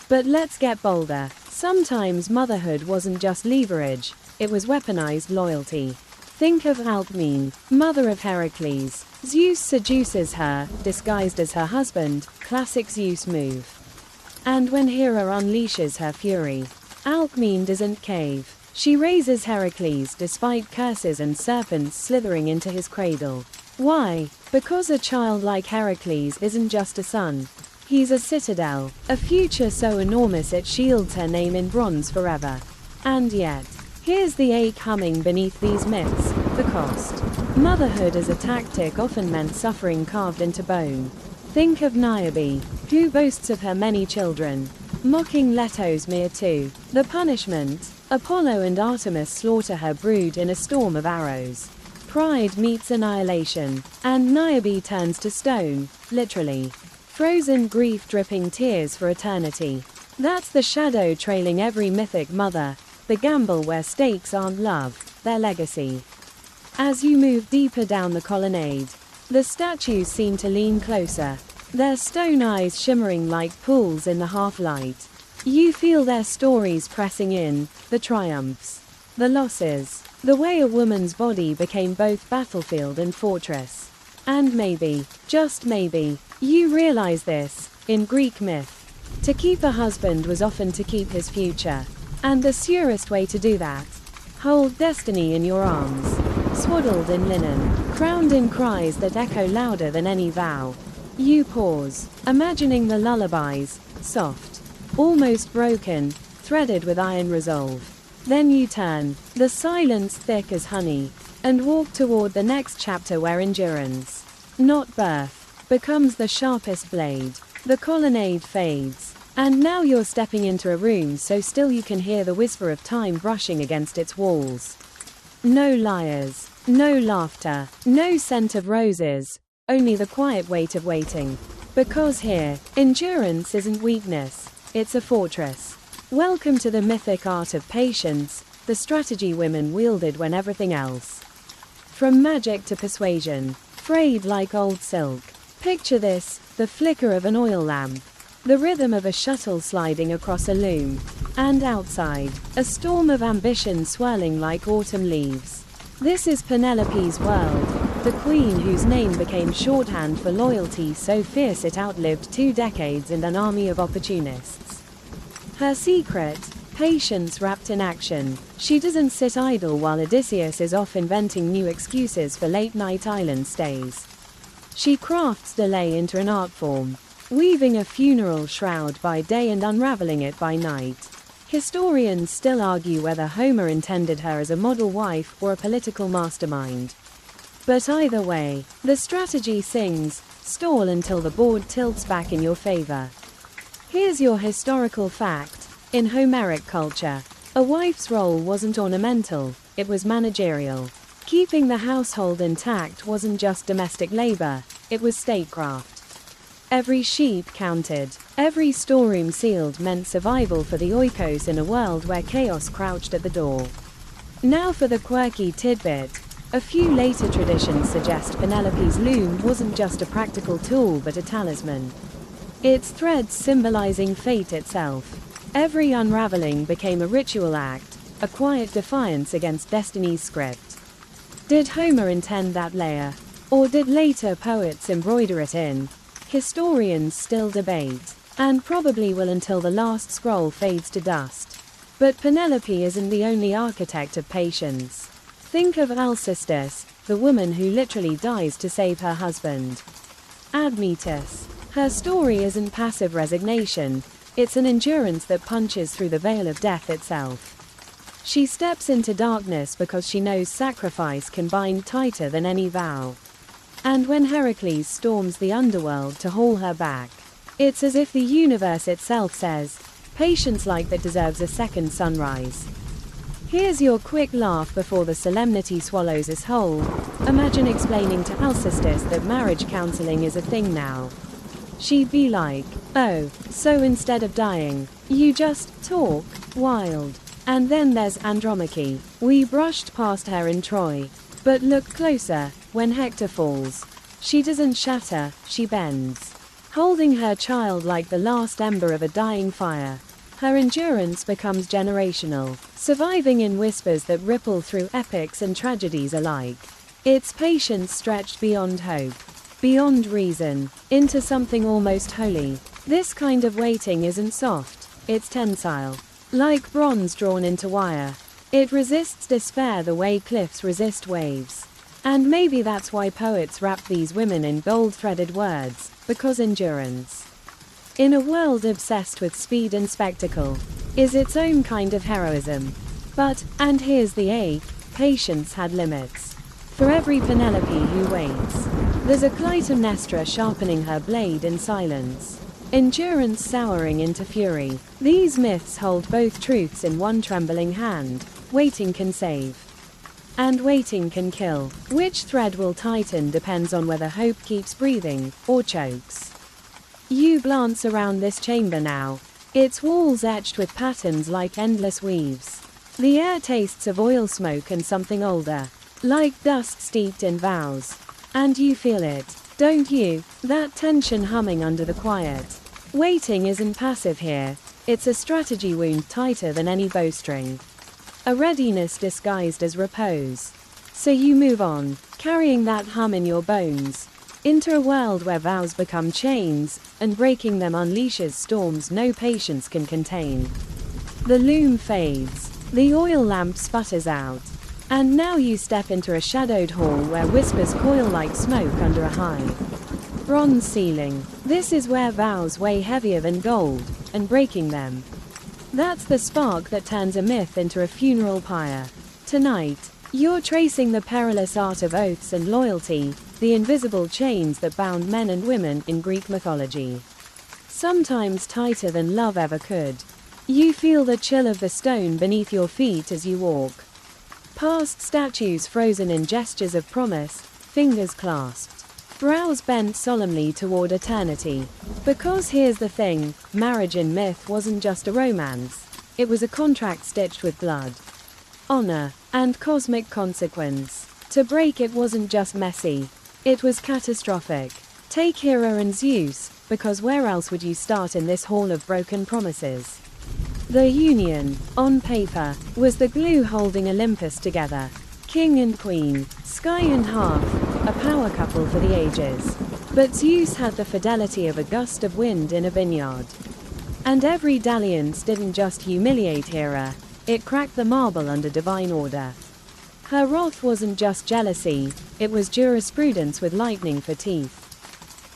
But let's get bolder. Sometimes motherhood wasn't just leverage, it was weaponized loyalty. Think of Alcmene, mother of Heracles. Zeus seduces her, disguised as her husband, classic Zeus move. And when Hera unleashes her fury, Alcmene doesn't cave. She raises Heracles despite curses and serpents slithering into his cradle. Why? Because a child like Heracles isn't just a son. He's a citadel, a future so enormous it shields her name in bronze forever. And yet, here's the ache humming beneath these myths: the cost. Motherhood as a tactic often meant suffering carved into bone. Think of Niobe, who boasts of her many children, mocking Leto's mere two. The punishment: Apollo and Artemis slaughter her brood in a storm of arrows. Pride meets annihilation, and Niobe turns to stone, literally. Frozen grief dripping tears for eternity. That's the shadow trailing every mythic mother, the gamble where stakes aren't love, their legacy. As you move deeper down the colonnade, the statues seem to lean closer, their stone eyes shimmering like pools in the half-light. You feel their stories pressing in, the triumphs, the losses, the way a woman's body became both battlefield and fortress. And maybe, just maybe, you realize this, in Greek myth, to keep a husband was often to keep his future. And the surest way to do that: hold destiny in your arms, swaddled in linen, crowned in cries that echo louder than any vow. You pause, imagining the lullabies, soft, almost broken, threaded with iron resolve. Then you turn, the silence thick as honey, and walk toward the next chapter where endurance, not birth, becomes the sharpest blade. The colonnade fades, and now you're stepping into a room so still you can hear the whisper of time brushing against its walls. No lyres, no laughter, no scent of roses, only the quiet weight of waiting. Because here, endurance isn't weakness, it's a fortress. Welcome to the mythic art of patience, the strategy women wielded when everything else, from magic to persuasion, frayed like old silk. Picture this: the flicker of an oil lamp, the rhythm of a shuttle sliding across a loom, and outside, a storm of ambition swirling like autumn leaves. This is Penelope's world, the queen whose name became shorthand for loyalty so fierce it outlived 2 decades and an army of opportunists. Her secret: patience wrapped in action. She doesn't sit idle while Odysseus is off inventing new excuses for late-night island stays. She crafts delay into an art form, weaving a funeral shroud by day and unraveling it by night. Historians still argue whether Homer intended her as a model wife or a political mastermind. But either way, the strategy sings: stall until the board tilts back in your favor. Here's your historical fact: in Homeric culture, a wife's role wasn't ornamental, it was managerial. Keeping the household intact wasn't just domestic labor, it was statecraft. Every sheep counted, every storeroom sealed meant survival for the oikos in a world where chaos crouched at the door. Now for the quirky tidbit: a few later traditions suggest Penelope's loom wasn't just a practical tool but a talisman. Its threads symbolizing fate itself. Every unraveling became a ritual act, a quiet defiance against destiny's script. Did Homer intend that layer? Or did later poets embroider it in? Historians still debate, and probably will until the last scroll fades to dust. But Penelope isn't the only architect of patience. Think of Alcestis, the woman who literally dies to save her husband. Admetus. Her story isn't passive resignation, it's an endurance that punches through the veil of death itself. She steps into darkness because she knows sacrifice can bind tighter than any vow. And when Heracles storms the underworld to haul her back, it's as if the universe itself says, patience like that deserves a second sunrise. Here's your quick laugh before the solemnity swallows us whole. Imagine explaining to Alcestis that marriage counseling is a thing now. She'd be like, oh, so instead of dying, you just talk, wild. And then there's Andromache. We brushed past her in Troy. But look closer. When Hector falls, she doesn't shatter, she bends, holding her child like the last ember of a dying fire. Her endurance becomes generational, surviving in whispers that ripple through epics and tragedies alike. Its patience stretched beyond hope, beyond reason, into something almost holy. This kind of waiting isn't soft, it's tensile, like bronze drawn into wire. It resists despair the way cliffs resist waves. And maybe that's why poets wrap these women in gold-threaded words, because endurance, in a world obsessed with speed and spectacle, is its own kind of heroism. But, and here's the ache, patience had limits. For every Penelope who waits, there's a Clytemnestra sharpening her blade in silence. Endurance souring into fury. These myths hold both truths in one trembling hand. Waiting can save, and waiting can kill. Which thread will tighten depends on whether hope keeps breathing, or chokes. You glance around this chamber now. Its walls etched with patterns like endless weaves. The air tastes of oil smoke and something older, like dust steeped in vows. And you feel it, don't you? That tension humming under the quiet. Waiting isn't passive here. It's a strategy wound tighter than any bowstring. A readiness disguised as repose. So you move on, carrying that hum in your bones, into a world where vows become chains, and breaking them unleashes storms no patience can contain. The loom fades, the oil lamp sputters out, and now you step into a shadowed hall where whispers coil like smoke under a high bronze ceiling. This is where vows weigh heavier than gold, and breaking them, that's the spark that turns a myth into a funeral pyre. Tonight, you're tracing the perilous art of oaths and loyalty, the invisible chains that bound men and women in Greek mythology. Sometimes tighter than love ever could. You feel the chill of the stone beneath your feet as you walk past statues frozen in gestures of promise, fingers clasped, brows bent solemnly toward eternity. Because here's the thing, marriage in myth wasn't just a romance. It was a contract stitched with blood, honor, and cosmic consequence. To break it wasn't just messy, it was catastrophic. Take Hera and Zeus, because where else would you start in this hall of broken promises? The union, on paper, was the glue holding Olympus together. King and queen, sky and half, a power couple for the ages. But Zeus had the fidelity of a gust of wind in a vineyard. And every dalliance didn't just humiliate Hera, it cracked the marble under divine order. Her wrath wasn't just jealousy, it was jurisprudence with lightning for teeth.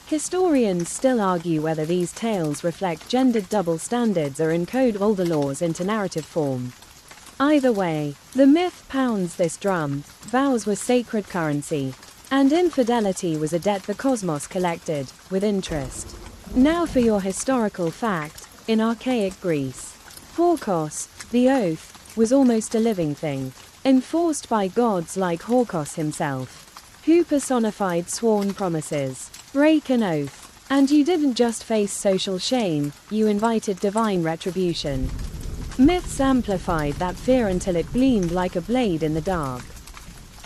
Historians still argue whether these tales reflect gendered double standards or encode older laws into narrative form. Either way, the myth pounds this drum. Vows were sacred currency, and infidelity was a debt the cosmos collected, with interest. Now for your historical fact, in archaic Greece, Horkos, the oath, was almost a living thing, enforced by gods like Horkos himself, who personified sworn promises. Break an oath, and you didn't just face social shame, you invited divine retribution. Myths amplified that fear until it gleamed like a blade in the dark.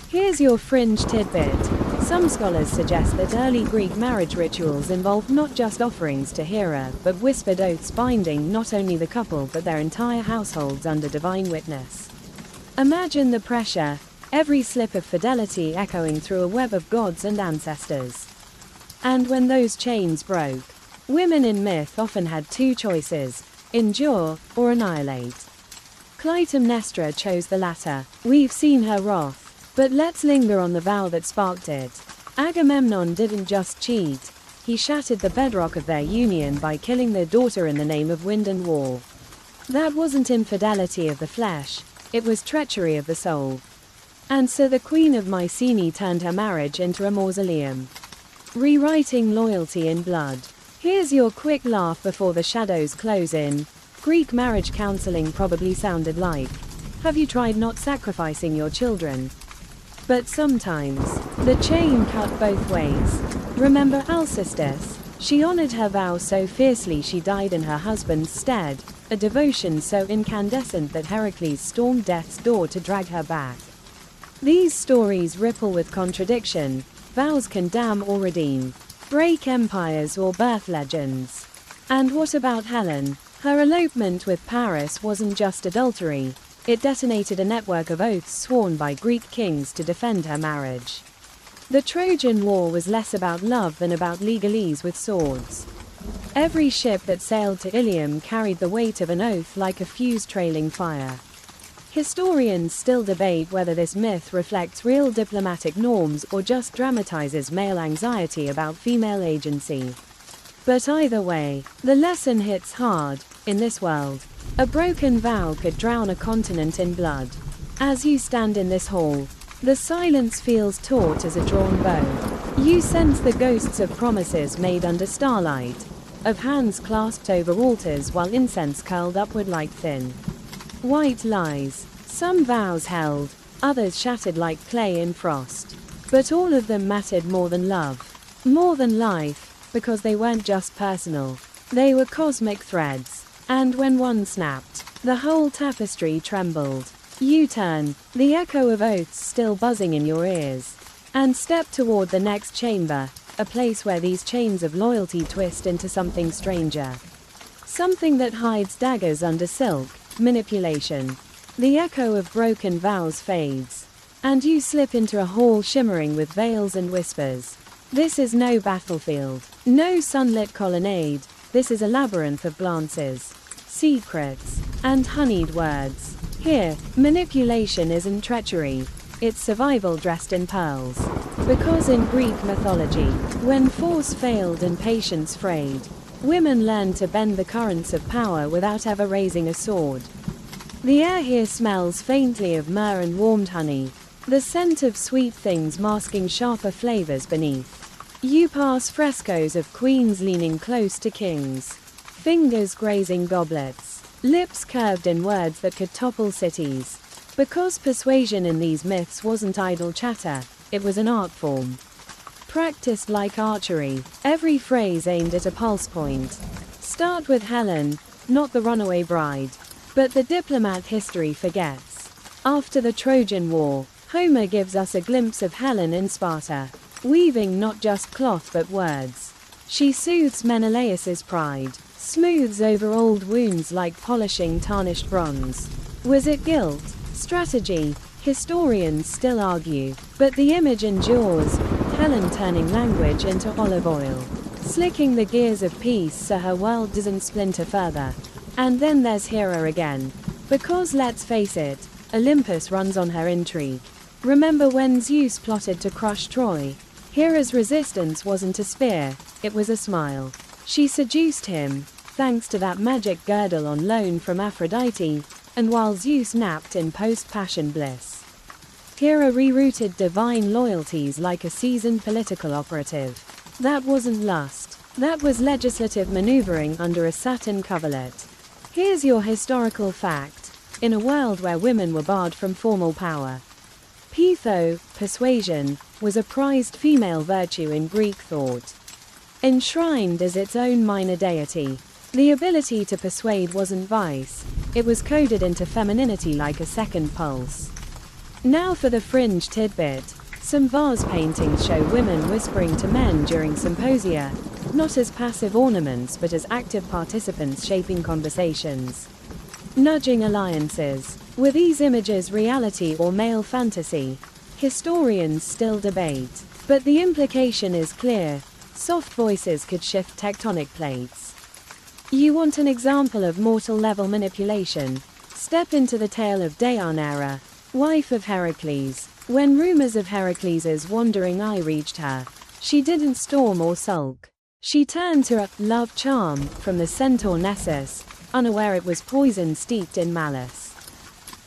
Here's your fringe tidbit. Some scholars suggest that early Greek marriage rituals involved not just offerings to Hera, but whispered oaths binding not only the couple but their entire households under divine witness. Imagine the pressure, every slip of fidelity echoing through a web of gods and ancestors. And when those chains broke, women in myth often had two choices: endure or annihilate. Clytemnestra chose the latter. We've seen her wrath, but let's linger on the vow that sparked it. Agamemnon didn't just cheat, he shattered the bedrock of their union by killing their daughter in the name of wind and war. That wasn't infidelity of the flesh, it was treachery of the soul. And so the Queen of Mycenae turned her marriage into a mausoleum, rewriting loyalty in blood. Here's your quick laugh before the shadows close in. Greek marriage counseling probably sounded like, have you tried not sacrificing your children? But sometimes, the chain cut both ways. Remember Alcestis? She honored her vow so fiercely she died in her husband's stead, a devotion so incandescent that Heracles stormed death's door to drag her back. These stories ripple with contradiction. Vows can damn or redeem, break empires or birth legends. And what about Helen? Her elopement with Paris wasn't just adultery. It detonated a network of oaths sworn by Greek kings to defend her marriage. The Trojan War was less about love than about legalese with swords. Every ship that sailed to Ilium carried the weight of an oath like a fuse trailing fire. Historians still debate whether this myth reflects real diplomatic norms or just dramatizes male anxiety about female agency. But either way, the lesson hits hard. In this world, a broken vow could drown a continent in blood. As you stand in this hall, the silence feels taut as a drawn bow. You sense the ghosts of promises made under starlight, of hands clasped over altars while incense curled upward like thin white lies. Some vows held, others shattered like clay in frost. But all of them mattered more than love, more than life, because they weren't just personal. They were cosmic threads. And when one snapped, the whole tapestry trembled. You turn, the echo of oaths still buzzing in your ears, and step toward the next chamber, a place where these chains of loyalty twist into something stranger. Something that hides daggers under silk, manipulation. The echo of broken vows fades, and you slip into a hall shimmering with veils and whispers. This is no battlefield, no sunlit colonnade. This is a labyrinth of glances, secrets, and honeyed words. Here, manipulation isn't treachery, it's survival dressed in pearls. Because in Greek mythology, when force failed and patience frayed, women learned to bend the currents of power without ever raising a sword. The air here smells faintly of myrrh and warmed honey, the scent of sweet things masking sharper flavors beneath. You pass frescoes of queens leaning close to kings, fingers grazing goblets, lips curved in words that could topple cities. Because persuasion in these myths wasn't idle chatter, it was an art form. Practiced like archery, every phrase aimed at a pulse point. Start with Helen, not the runaway bride, but the diplomat history forgets. After the Trojan War, Homer gives us a glimpse of Helen in Sparta, weaving not just cloth but words. She soothes Menelaus's pride, smooths over old wounds like polishing tarnished bronze. Was it guilt? Strategy? Historians still argue, but the image endures. Helen turning language into olive oil, slicking the gears of peace so her world doesn't splinter further. And then there's Hera again. Because let's face it, Olympus runs on her intrigue. Remember when Zeus plotted to crush Troy? Hera's resistance wasn't a spear, it was a smile. She seduced him, thanks to that magic girdle on loan from Aphrodite, and while Zeus napped in post-passion bliss, Hera rerouted divine loyalties like a seasoned political operative. That wasn't lust. That was legislative maneuvering under a satin coverlet. Here's your historical fact. In a world where women were barred from formal power, Peitho, persuasion, was a prized female virtue in Greek thought. Enshrined as its own minor deity, the ability to persuade wasn't vice, it was coded into femininity like a second pulse. Now for the fringe tidbit. Some vase paintings show women whispering to men during symposia, not as passive ornaments but as active participants shaping conversations, nudging alliances. Were these images reality or male fantasy? Historians still debate, but the implication is clear. Soft voices could shift tectonic plates. You want an example of mortal-level manipulation? Step into the tale of Deianira, wife of Heracles. When rumors of Heracles' wandering eye reached her, she didn't storm or sulk. She turned to a love charm from the centaur Nessus, unaware it was poison steeped in malice.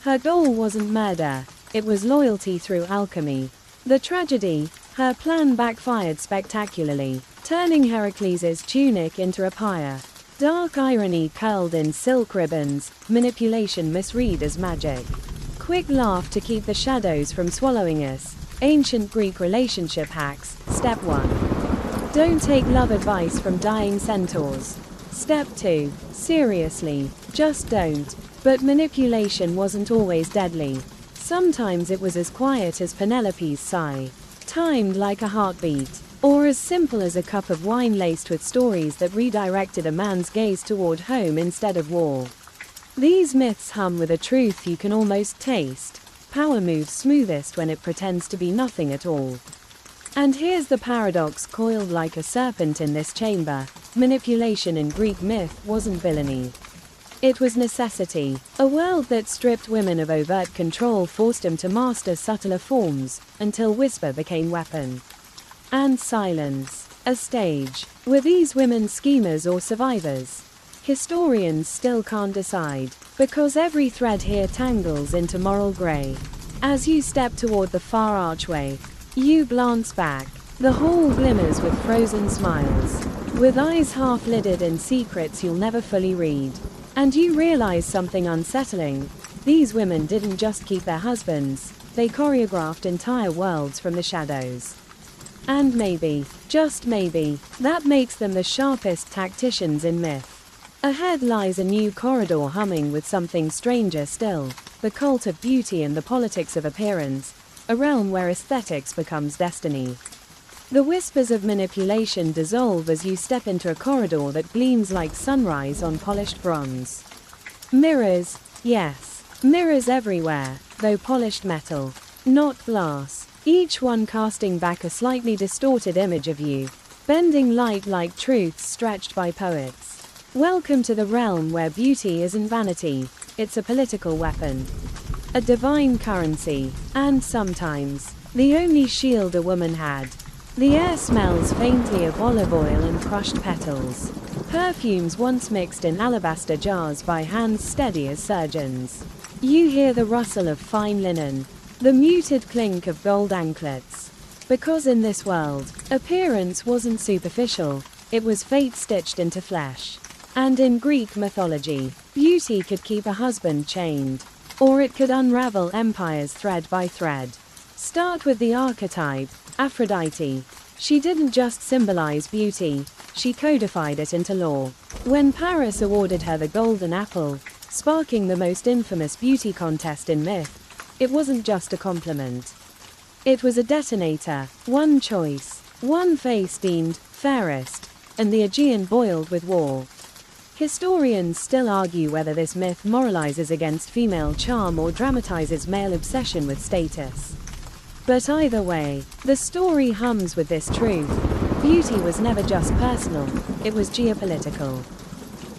Her goal wasn't murder, it was loyalty through alchemy. The tragedy, her plan backfired spectacularly, turning Heracles' tunic into a pyre. Dark irony curled in silk ribbons, manipulation misread as magic. Quick laugh to keep the shadows from swallowing us. Ancient Greek relationship hacks. Step 1. Don't take love advice from dying centaurs. Step 2. Seriously, just don't. But manipulation wasn't always deadly. Sometimes it was as quiet as Penelope's sigh, timed like a heartbeat, or as simple as a cup of wine laced with stories that redirected a man's gaze toward home instead of war. These myths hum with a truth you can almost taste. Power moves smoothest when it pretends to be nothing at all. And here's the paradox coiled like a serpent in this chamber. Manipulation in Greek myth wasn't villainy. It was necessity. A world that stripped women of overt control forced them to master subtler forms, until whisper became weapon. And silence, a stage. Were these women schemers or survivors? Historians still can't decide, because every thread here tangles into moral grey. As you step toward the far archway, you glance back. The hall glimmers with frozen smiles, with eyes half-lidded in secrets you'll never fully read. And you realize something unsettling. These women didn't just keep their husbands, they choreographed entire worlds from the shadows. And maybe, just maybe, that makes them the sharpest tacticians in myth. Ahead lies a new corridor humming with something stranger still, the cult of beauty and the politics of appearance, a realm where aesthetics becomes destiny. The whispers of manipulation dissolve as you step into a corridor that gleams like sunrise on polished bronze. Mirrors, yes, mirrors everywhere, though polished metal, not glass, each one casting back a slightly distorted image of you, bending light like truths stretched by poets. Welcome to the realm where beauty isn't vanity, it's a political weapon, a divine currency, and sometimes, the only shield a woman had. The air smells faintly of olive oil and crushed petals. Perfumes once mixed in alabaster jars by hands steady as surgeons. You hear the rustle of fine linen, the muted clink of gold anklets. Because in this world, appearance wasn't superficial, it was fate stitched into flesh. And in Greek mythology, beauty could keep a husband chained, or it could unravel empires thread by thread. Start with the archetype, Aphrodite. She didn't just symbolize beauty, she codified it into law. When Paris awarded her the Golden Apple, sparking the most infamous beauty contest in myth, it wasn't just a compliment. It was a detonator, one choice, one face deemed fairest, and the Aegean boiled with war. Historians still argue whether this myth moralizes against female charm or dramatizes male obsession with status. But either way, the story hums with this truth. Beauty was never just personal, it was geopolitical.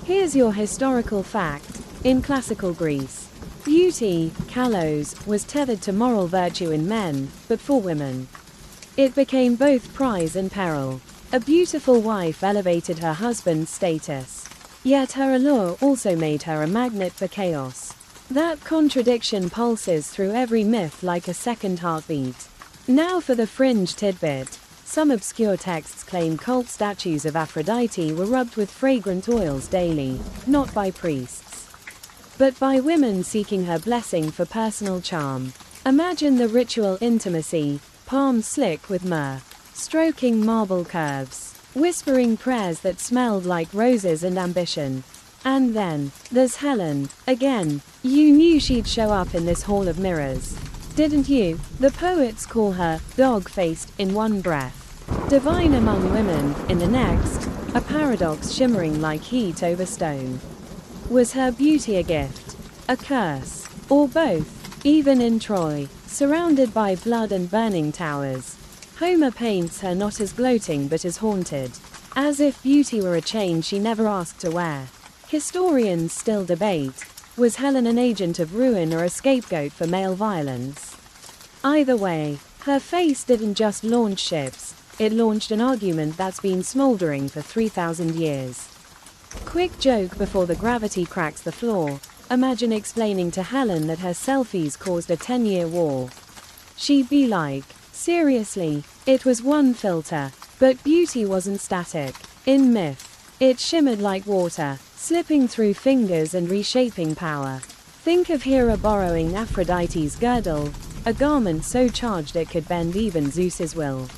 Here's your historical fact. In classical Greece, beauty, kalos, was tethered to moral virtue in men, but for women, it became both prize and peril. A beautiful wife elevated her husband's status, yet her allure also made her a magnet for chaos. That contradiction pulses through every myth like a second heartbeat. Now for the fringe tidbit. Some obscure texts claim cult statues of Aphrodite were rubbed with fragrant oils daily, not by priests, but by women seeking her blessing for personal charm. Imagine the ritual intimacy, palms slick with myrrh, stroking marble curves, whispering prayers that smelled like roses and ambition. And then, there's Helen. Again, you knew she'd show up in this hall of mirrors, didn't you? The poets call her dog-faced in one breath, divine among women in the next, a paradox shimmering like heat over stone. Was her beauty a gift, a curse, or both? Even in Troy, surrounded by blood and burning towers, Homer paints her not as gloating but as haunted, as if beauty were a chain she never asked to wear. Historians still debate, was Helen an agent of ruin or a scapegoat for male violence? Either way, her face didn't just launch ships, it launched an argument that's been smoldering for 3,000 years. Quick joke before the gravity cracks the floor. Imagine explaining to Helen that her selfies caused a 10-year war. She'd be like, seriously, it was one filter. But beauty wasn't static. In myth, it shimmered like water, slipping through fingers and reshaping power. Think of Hera borrowing Aphrodite's girdle, a garment so charged it could bend even Zeus's will.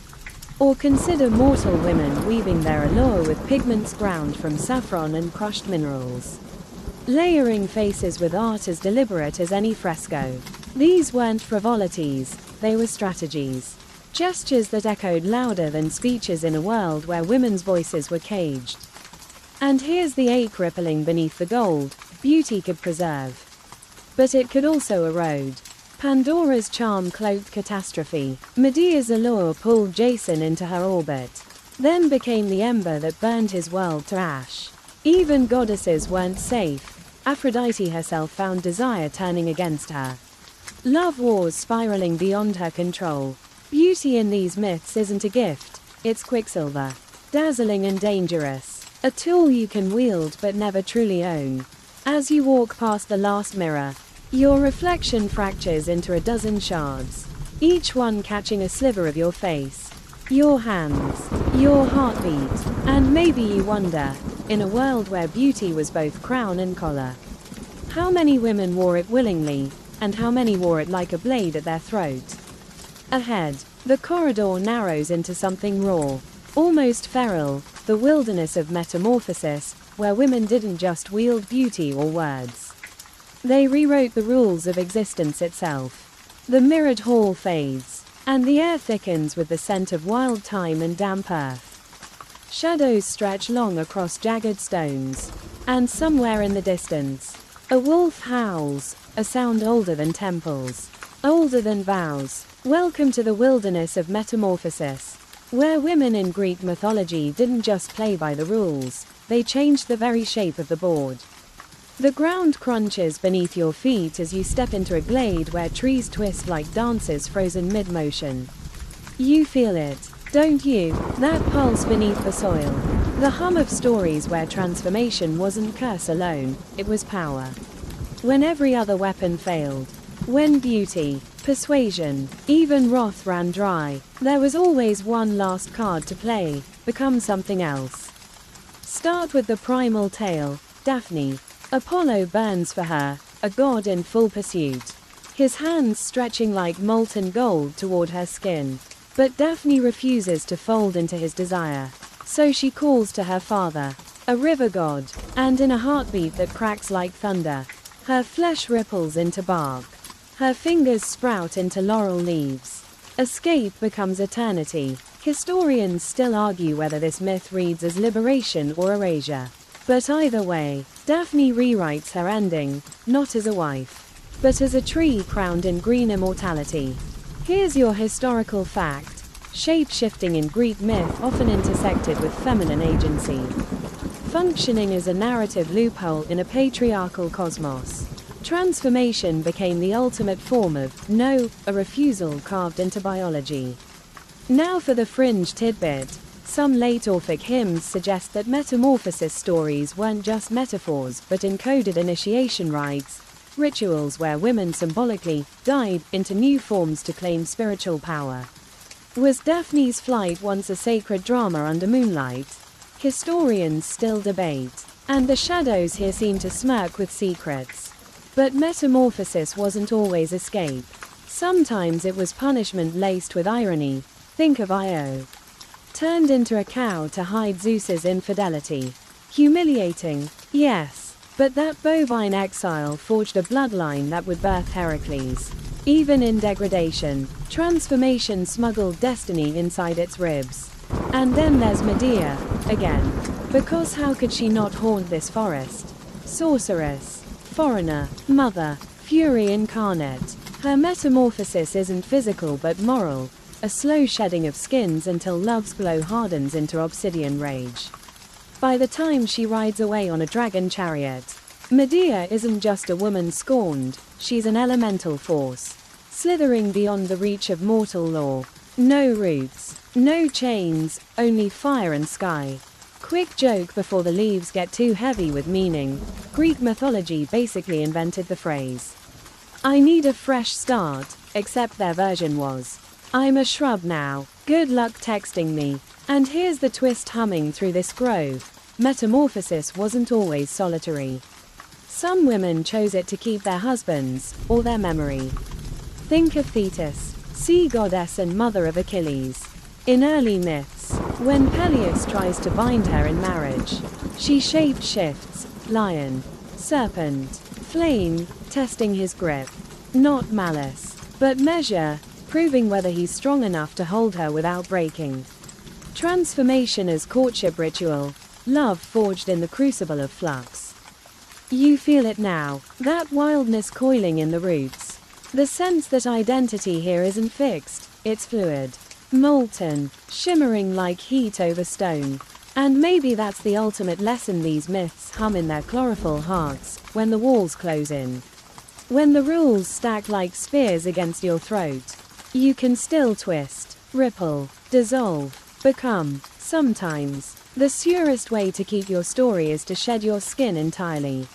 Or consider mortal women weaving their allure with pigments ground from saffron and crushed minerals, layering faces with art as deliberate as any fresco. These weren't frivolities, they were strategies. Gestures that echoed louder than speeches in a world where women's voices were caged. And here's the ache rippling beneath the gold: beauty could preserve, but it could also erode. Pandora's charm cloaked catastrophe. Medea's allure pulled Jason into her orbit, then became the ember that burned his world to ash. Even goddesses weren't safe. Aphrodite herself found desire turning against her. Love wars spiraling beyond her control. Beauty in these myths isn't a gift, it's quicksilver. Dazzling and dangerous. A tool you can wield but never truly own. As you walk past the last mirror, your reflection fractures into a dozen shards, each one catching a sliver of your face, your hands, your heartbeat. And maybe you wonder, in a world where beauty was both crown and collar, how many women wore it willingly, and how many wore it like a blade at their throat? Ahead, the corridor narrows into something raw, almost feral, the wilderness of metamorphosis, where women didn't just wield beauty or words. They rewrote the rules of existence itself. The mirrored hall fades, and the air thickens with the scent of wild thyme and damp earth. Shadows stretch long across jagged stones, and somewhere in the distance, a wolf howls, a sound older than temples, older than vows. Welcome to the wilderness of metamorphosis, where women in Greek mythology didn't just play by the rules, they changed the very shape of the board. The ground crunches beneath your feet as you step into a glade where trees twist like dancers frozen mid-motion. You feel it, don't you? That pulse beneath the soil. The hum of stories where transformation wasn't curse alone, it was power. When every other weapon failed, when beauty, persuasion, even wrath ran dry, there was always one last card to play: become something else. Start with the primal tale, Daphne. Apollo burns for her, a god in full pursuit, his hands stretching like molten gold toward her skin. But Daphne refuses to fold into his desire. So she calls to her father, a river god, and in a heartbeat that cracks like thunder, her flesh ripples into bark. Her fingers sprout into laurel leaves. Escape becomes eternity. Historians still argue whether this myth reads as liberation or erasure. But either way, Daphne rewrites her ending, not as a wife, but as a tree crowned in green immortality. Here's your historical fact. Shape-shifting in Greek myth often intersected with feminine agency, functioning as a narrative loophole in a patriarchal cosmos. Transformation became the ultimate form of no, a refusal carved into biology. Now for the fringe tidbit. Some late Orphic hymns suggest that metamorphosis stories weren't just metaphors but encoded initiation rites, rituals where women symbolically died into new forms to claim spiritual power. Was Daphne's flight once a sacred drama under moonlight? Historians still debate, and the shadows here seem to smirk with secrets. But metamorphosis wasn't always escape. Sometimes it was punishment laced with irony. Think of Io. Turned into a cow to hide Zeus's infidelity. Humiliating, yes, but that bovine exile forged a bloodline that would birth Heracles. Even in degradation, transformation smuggled destiny inside its ribs. And then there's Medea, again. Because how could she not haunt this forest? Sorceress, foreigner, mother, fury incarnate. Her metamorphosis isn't physical but moral, a slow shedding of skins until love's glow hardens into obsidian rage. By the time she rides away on a dragon chariot, Medea isn't just a woman scorned, she's an elemental force, slithering beyond the reach of mortal law. No roots, no chains, only fire and sky. Quick joke before the leaves get too heavy with meaning. Greek mythology basically invented the phrase, "I need a fresh start," except their version was, "I'm a shrub now, good luck texting me." And here's the twist humming through this grove. Metamorphosis wasn't always solitary. Some women chose it to keep their husbands, or their memory. Think of Thetis, sea goddess and mother of Achilles. In early myths, when Peleus tries to bind her in marriage, she shape-shifts, lion, serpent, flame, testing his grip. Not malice, but measure, proving whether he's strong enough to hold her without breaking. Transformation as courtship ritual, love forged in the crucible of flux. You feel it now, that wildness coiling in the roots. The sense that identity here isn't fixed, it's fluid. Molten, shimmering like heat over stone. And maybe that's the ultimate lesson these myths hum in their chlorophyll hearts, when the walls close in. When the rules stack like spears against your throat, you can still twist, ripple, dissolve, become. Sometimes, the surest way to keep your story is to shed your skin entirely.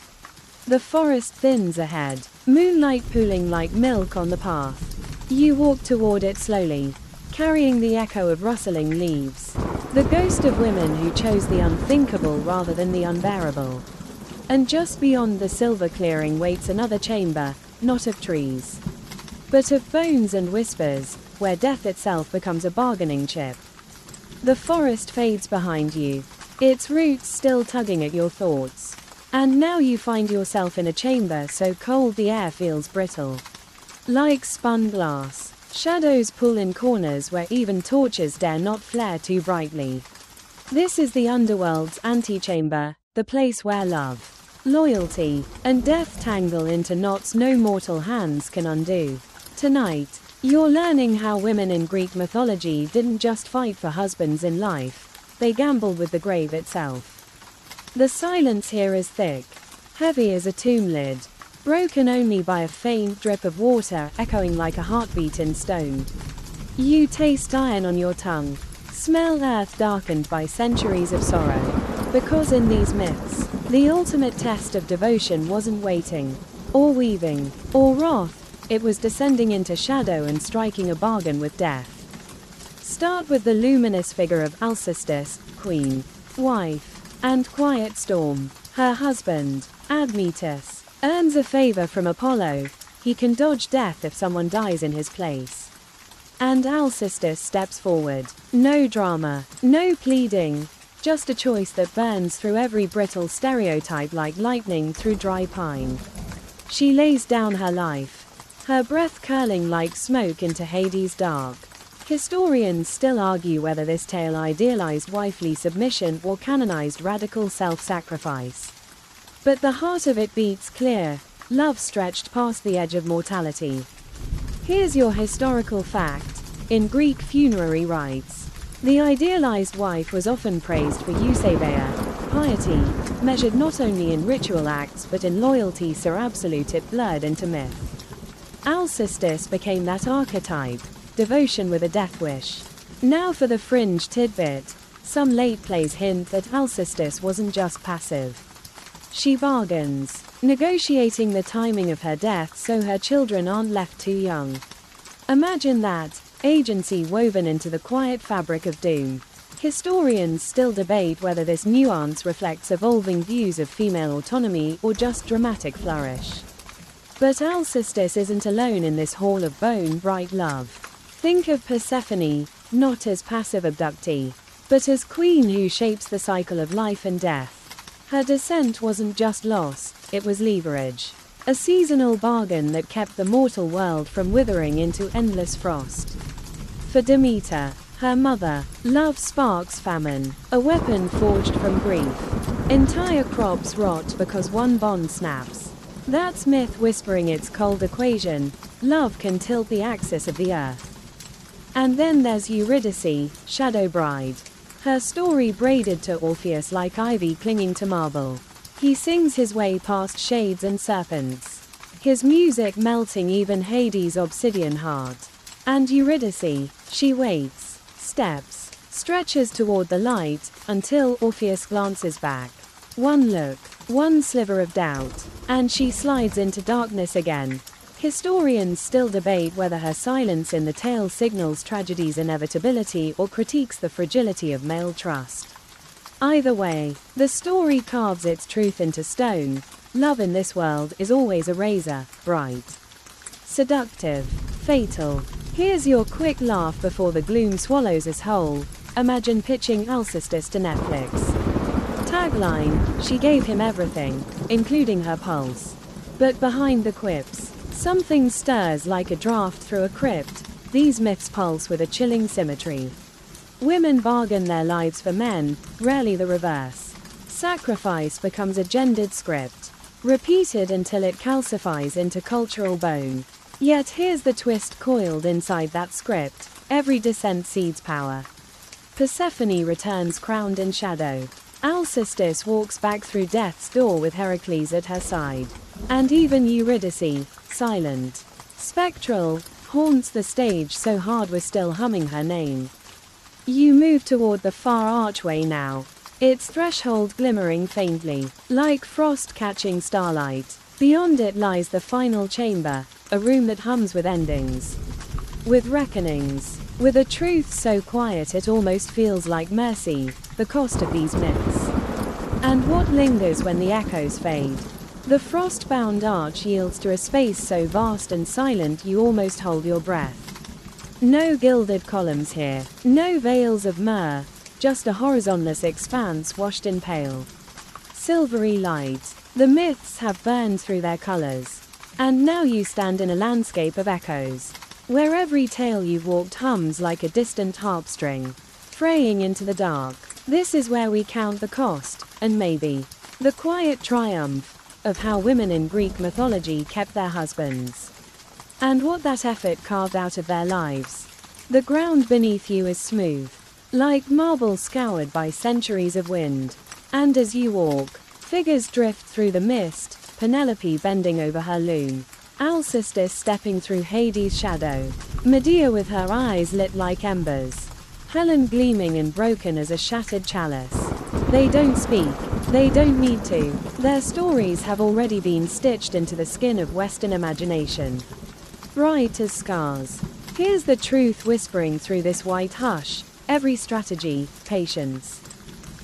The forest thins ahead, moonlight pooling like milk on the path. You walk toward it slowly, carrying the echo of rustling leaves. The ghost of women who chose the unthinkable rather than the unbearable. And just beyond the silver clearing waits another chamber, not of trees, but of bones and whispers, where death itself becomes a bargaining chip. The forest fades behind you, its roots still tugging at your thoughts. And now you find yourself in a chamber so cold the air feels brittle. Like spun glass. Shadows pull in corners where even torches dare not flare too brightly. This is the underworld's antechamber, the place where love, loyalty, and death tangle into knots no mortal hands can undo. Tonight, you're learning how women in Greek mythology didn't just fight for husbands in life, they gambled with the grave itself. The silence here is thick, heavy as a tomb lid, broken only by a faint drip of water echoing like a heartbeat in stone. You taste iron on your tongue, smell earth darkened by centuries of sorrow. Because in these myths, the ultimate test of devotion wasn't waiting, or weaving, or wrath, it was descending into shadow and striking a bargain with death. Start with the luminous figure of Alcestis, queen, wife, and quiet storm. Her husband, Admetus, earns a favor from Apollo. He can dodge death if someone dies in his place. And Alcestis steps forward. No drama, no pleading, just a choice that burns through every brittle stereotype like lightning through dry pine. She lays down her life, her breath curling like smoke into Hades' dark. Historians still argue whether this tale idealized wifely submission or canonized radical self-sacrifice. But the heart of it beats clear, love stretched past the edge of mortality. Here's your historical fact. In Greek funerary rites, the idealized wife was often praised for eusebia, piety, measured not only in ritual acts but in loyalty so absolute it blurred into myth. Alcestis became that archetype, devotion with a death wish. Now for the fringe tidbit. Some late plays hint that Alcestis wasn't just passive. She bargains, negotiating the timing of her death so her children aren't left too young. Imagine that, agency woven into the quiet fabric of doom. Historians still debate whether this nuance reflects evolving views of female autonomy or just dramatic flourish. But Alcestis isn't alone in this hall of bone-bright love. Think of Persephone, not as passive abductee, but as queen who shapes the cycle of life and death. Her descent wasn't just loss, it was leverage. A seasonal bargain that kept the mortal world from withering into endless frost. For Demeter, her mother, love sparks famine, a weapon forged from grief. Entire crops rot because one bond snaps. That's myth whispering its cold equation, love can tilt the axis of the earth. And then there's Eurydice, shadow bride. Her story braided to Orpheus like ivy clinging to marble. He sings his way past shades and serpents, his music melting even Hades' obsidian heart. And Eurydice, she waits, steps, stretches toward the light, until Orpheus glances back. One look, one sliver of doubt, and she slides into darkness again. Historians still debate whether her silence in the tale signals tragedy's inevitability or critiques the fragility of male trust. Either way, the story carves its truth into stone. Love in this world is always a razor, bright, seductive, fatal. Here's your quick laugh before the gloom swallows us whole. Imagine pitching Alcestis to Netflix. Tagline, she gave him everything, including her pulse. But behind the quips, Something stirs like a draft through a crypt. These myths pulse with a chilling symmetry. Women bargain their lives for men, rarely the reverse. Sacrifice becomes a gendered script, repeated until it calcifies into cultural bone. Yet here's the twist coiled inside that script: every descent cedes power. Persephone returns crowned in shadow. Alcestis walks back through death's door with Heracles at her side. And even Eurydice, silent, spectral, haunts the stage so hard we're still humming her name. You move toward the far archway now, its threshold glimmering faintly, like frost catching starlight. Beyond it lies the final chamber, a room that hums with endings, with reckonings, with a truth so quiet it almost feels like mercy, the cost of these myths. And what lingers when the echoes fade? The frost-bound arch yields to a space so vast and silent you almost hold your breath. No gilded columns here, no veils of myrrh, just a horizonless expanse washed in pale, silvery light. The myths have burned through their colors. And now you stand in a landscape of echoes, where every tale you've walked hums like a distant harp string, fraying into the dark. This is where we count the cost, and maybe the quiet triumph, of how women in Greek mythology kept their husbands, and what that effort carved out of their lives. The ground beneath you is smooth, like marble scoured by centuries of wind. And as you walk, figures drift through the mist, Penelope bending over her loom, Alcestis stepping through Hades' shadow, Medea with her eyes lit like embers, Helen gleaming and broken as a shattered chalice. They don't speak, they don't need to, their stories have already been stitched into the skin of Western imagination, bright as scars. Here's the truth whispering through this white hush: every strategy, patience,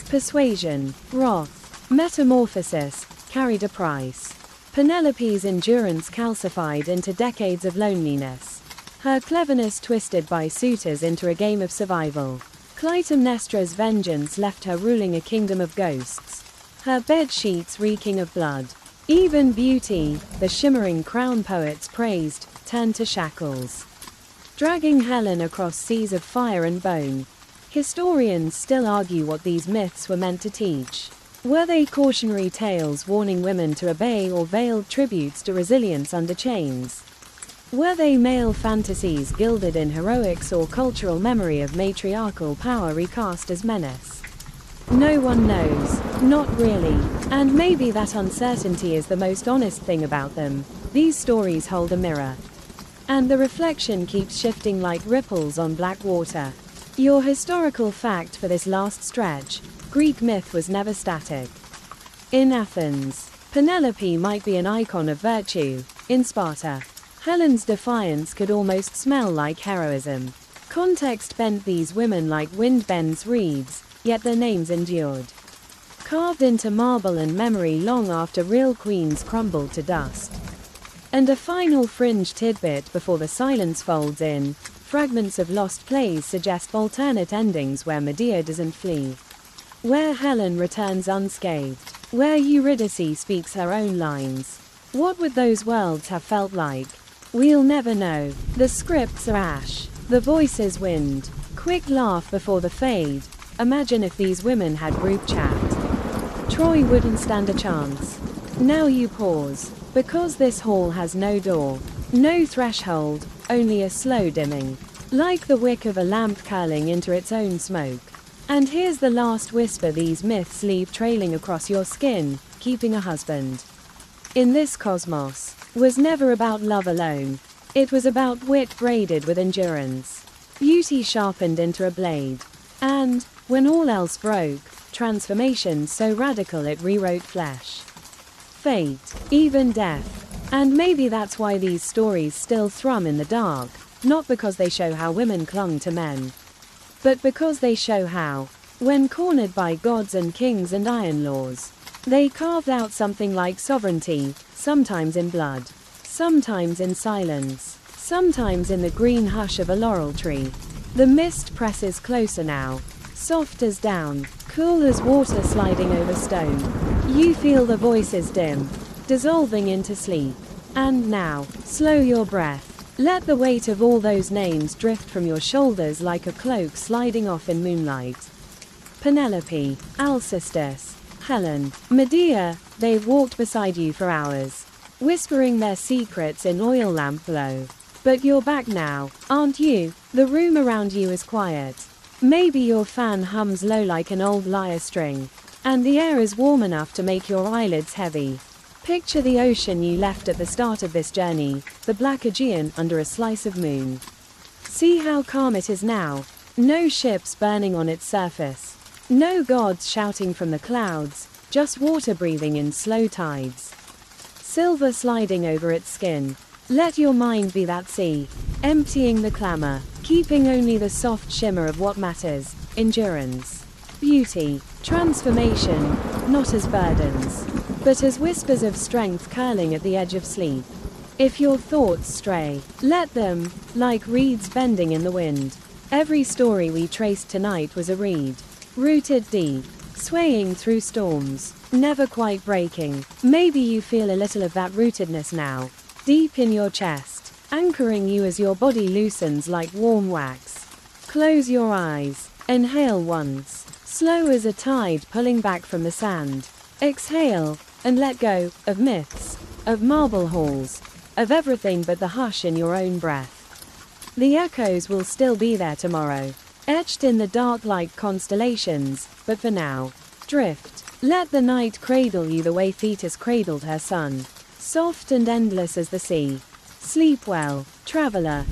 persuasion, wrath, metamorphosis, carried a price. Penelope's endurance calcified into decades of loneliness, her cleverness twisted by suitors into a game of survival. Clytemnestra's vengeance left her ruling a kingdom of ghosts, her bed sheets reeking of blood. Even beauty, the shimmering crown poets praised, turned to shackles, dragging Helen across seas of fire and bone. Historians still argue what these myths were meant to teach. Were they cautionary tales warning women to obey, or veiled tributes to resilience under chains? Were they male fantasies gilded in heroics, or cultural memory of matriarchal power recast as menace? No one knows, not really. And maybe that uncertainty is the most honest thing about them. These stories hold a mirror, and the reflection keeps shifting like ripples on black water. Your historical fact for this last stretch: Greek myth was never static. In Athens, Penelope might be an icon of virtue. In Sparta, Helen's defiance could almost smell like heroism. Context bent these women like wind bends reeds, yet their names endured, carved into marble and memory long after real queens crumbled to dust. And a final fringe tidbit before the silence folds in: fragments of lost plays suggest alternate endings where Medea doesn't flee, where Helen returns unscathed, where Eurydice speaks her own lines. What would those worlds have felt like? We'll never know. The scripts are ash, the voices wind. Quick laugh before the fade: imagine if these women had group chat. Troy wouldn't stand a chance. Now you pause, because this hall has no door, no threshold, only a slow dimming, like the wick of a lamp curling into its own smoke. And here's the last whisper these myths leave trailing across your skin: keeping a husband in this cosmos was never about love alone. It was about wit braided with endurance, beauty sharpened into a blade, and, when all else broke, transformation so radical it rewrote flesh, fate, even death. And maybe that's why these stories still thrum in the dark, not because they show how women clung to men, but because they show how, when cornered by gods and kings and iron laws, they carved out something like sovereignty, sometimes in blood, sometimes in silence, sometimes in the green hush of a laurel tree. The mist presses closer now, soft as down, cool as water sliding over stone. You feel the voices dim, dissolving into sleep. And now, slow your breath. Let the weight of all those names drift from your shoulders like a cloak sliding off in moonlight. Penelope, Alcestis, Helen, Medea, they've walked beside you for hours, whispering their secrets in oil lamp glow. But you're back now, aren't you? The room around you is quiet. Maybe your fan hums low like an old lyre string, and the air is warm enough to make your eyelids heavy. Picture the ocean you left at the start of this journey, the black Aegean under a slice of moon. See how calm it is now. No ships burning on its surface. No gods shouting from the clouds, just water breathing in slow tides. Silver sliding over its skin. Let your mind be that sea, emptying the clamor, keeping only the soft shimmer of what matters, endurance, beauty, transformation, not as burdens, but as whispers of strength curling at the edge of sleep. If your thoughts stray, let them, like reeds bending in the wind. Every story we traced tonight was a reed, rooted deep, swaying through storms, never quite breaking. Maybe you feel a little of that rootedness now, deep in your chest, anchoring you as your body loosens like warm wax. Close your eyes, inhale once, slow as a tide pulling back from the sand. Exhale, and let go, of myths, of marble halls, of everything but the hush in your own breath. The echoes will still be there tomorrow, etched in the dark like constellations, but for now, drift. Let the night cradle you the way Thetis cradled her son, soft and endless as the sea. Sleep well, traveler,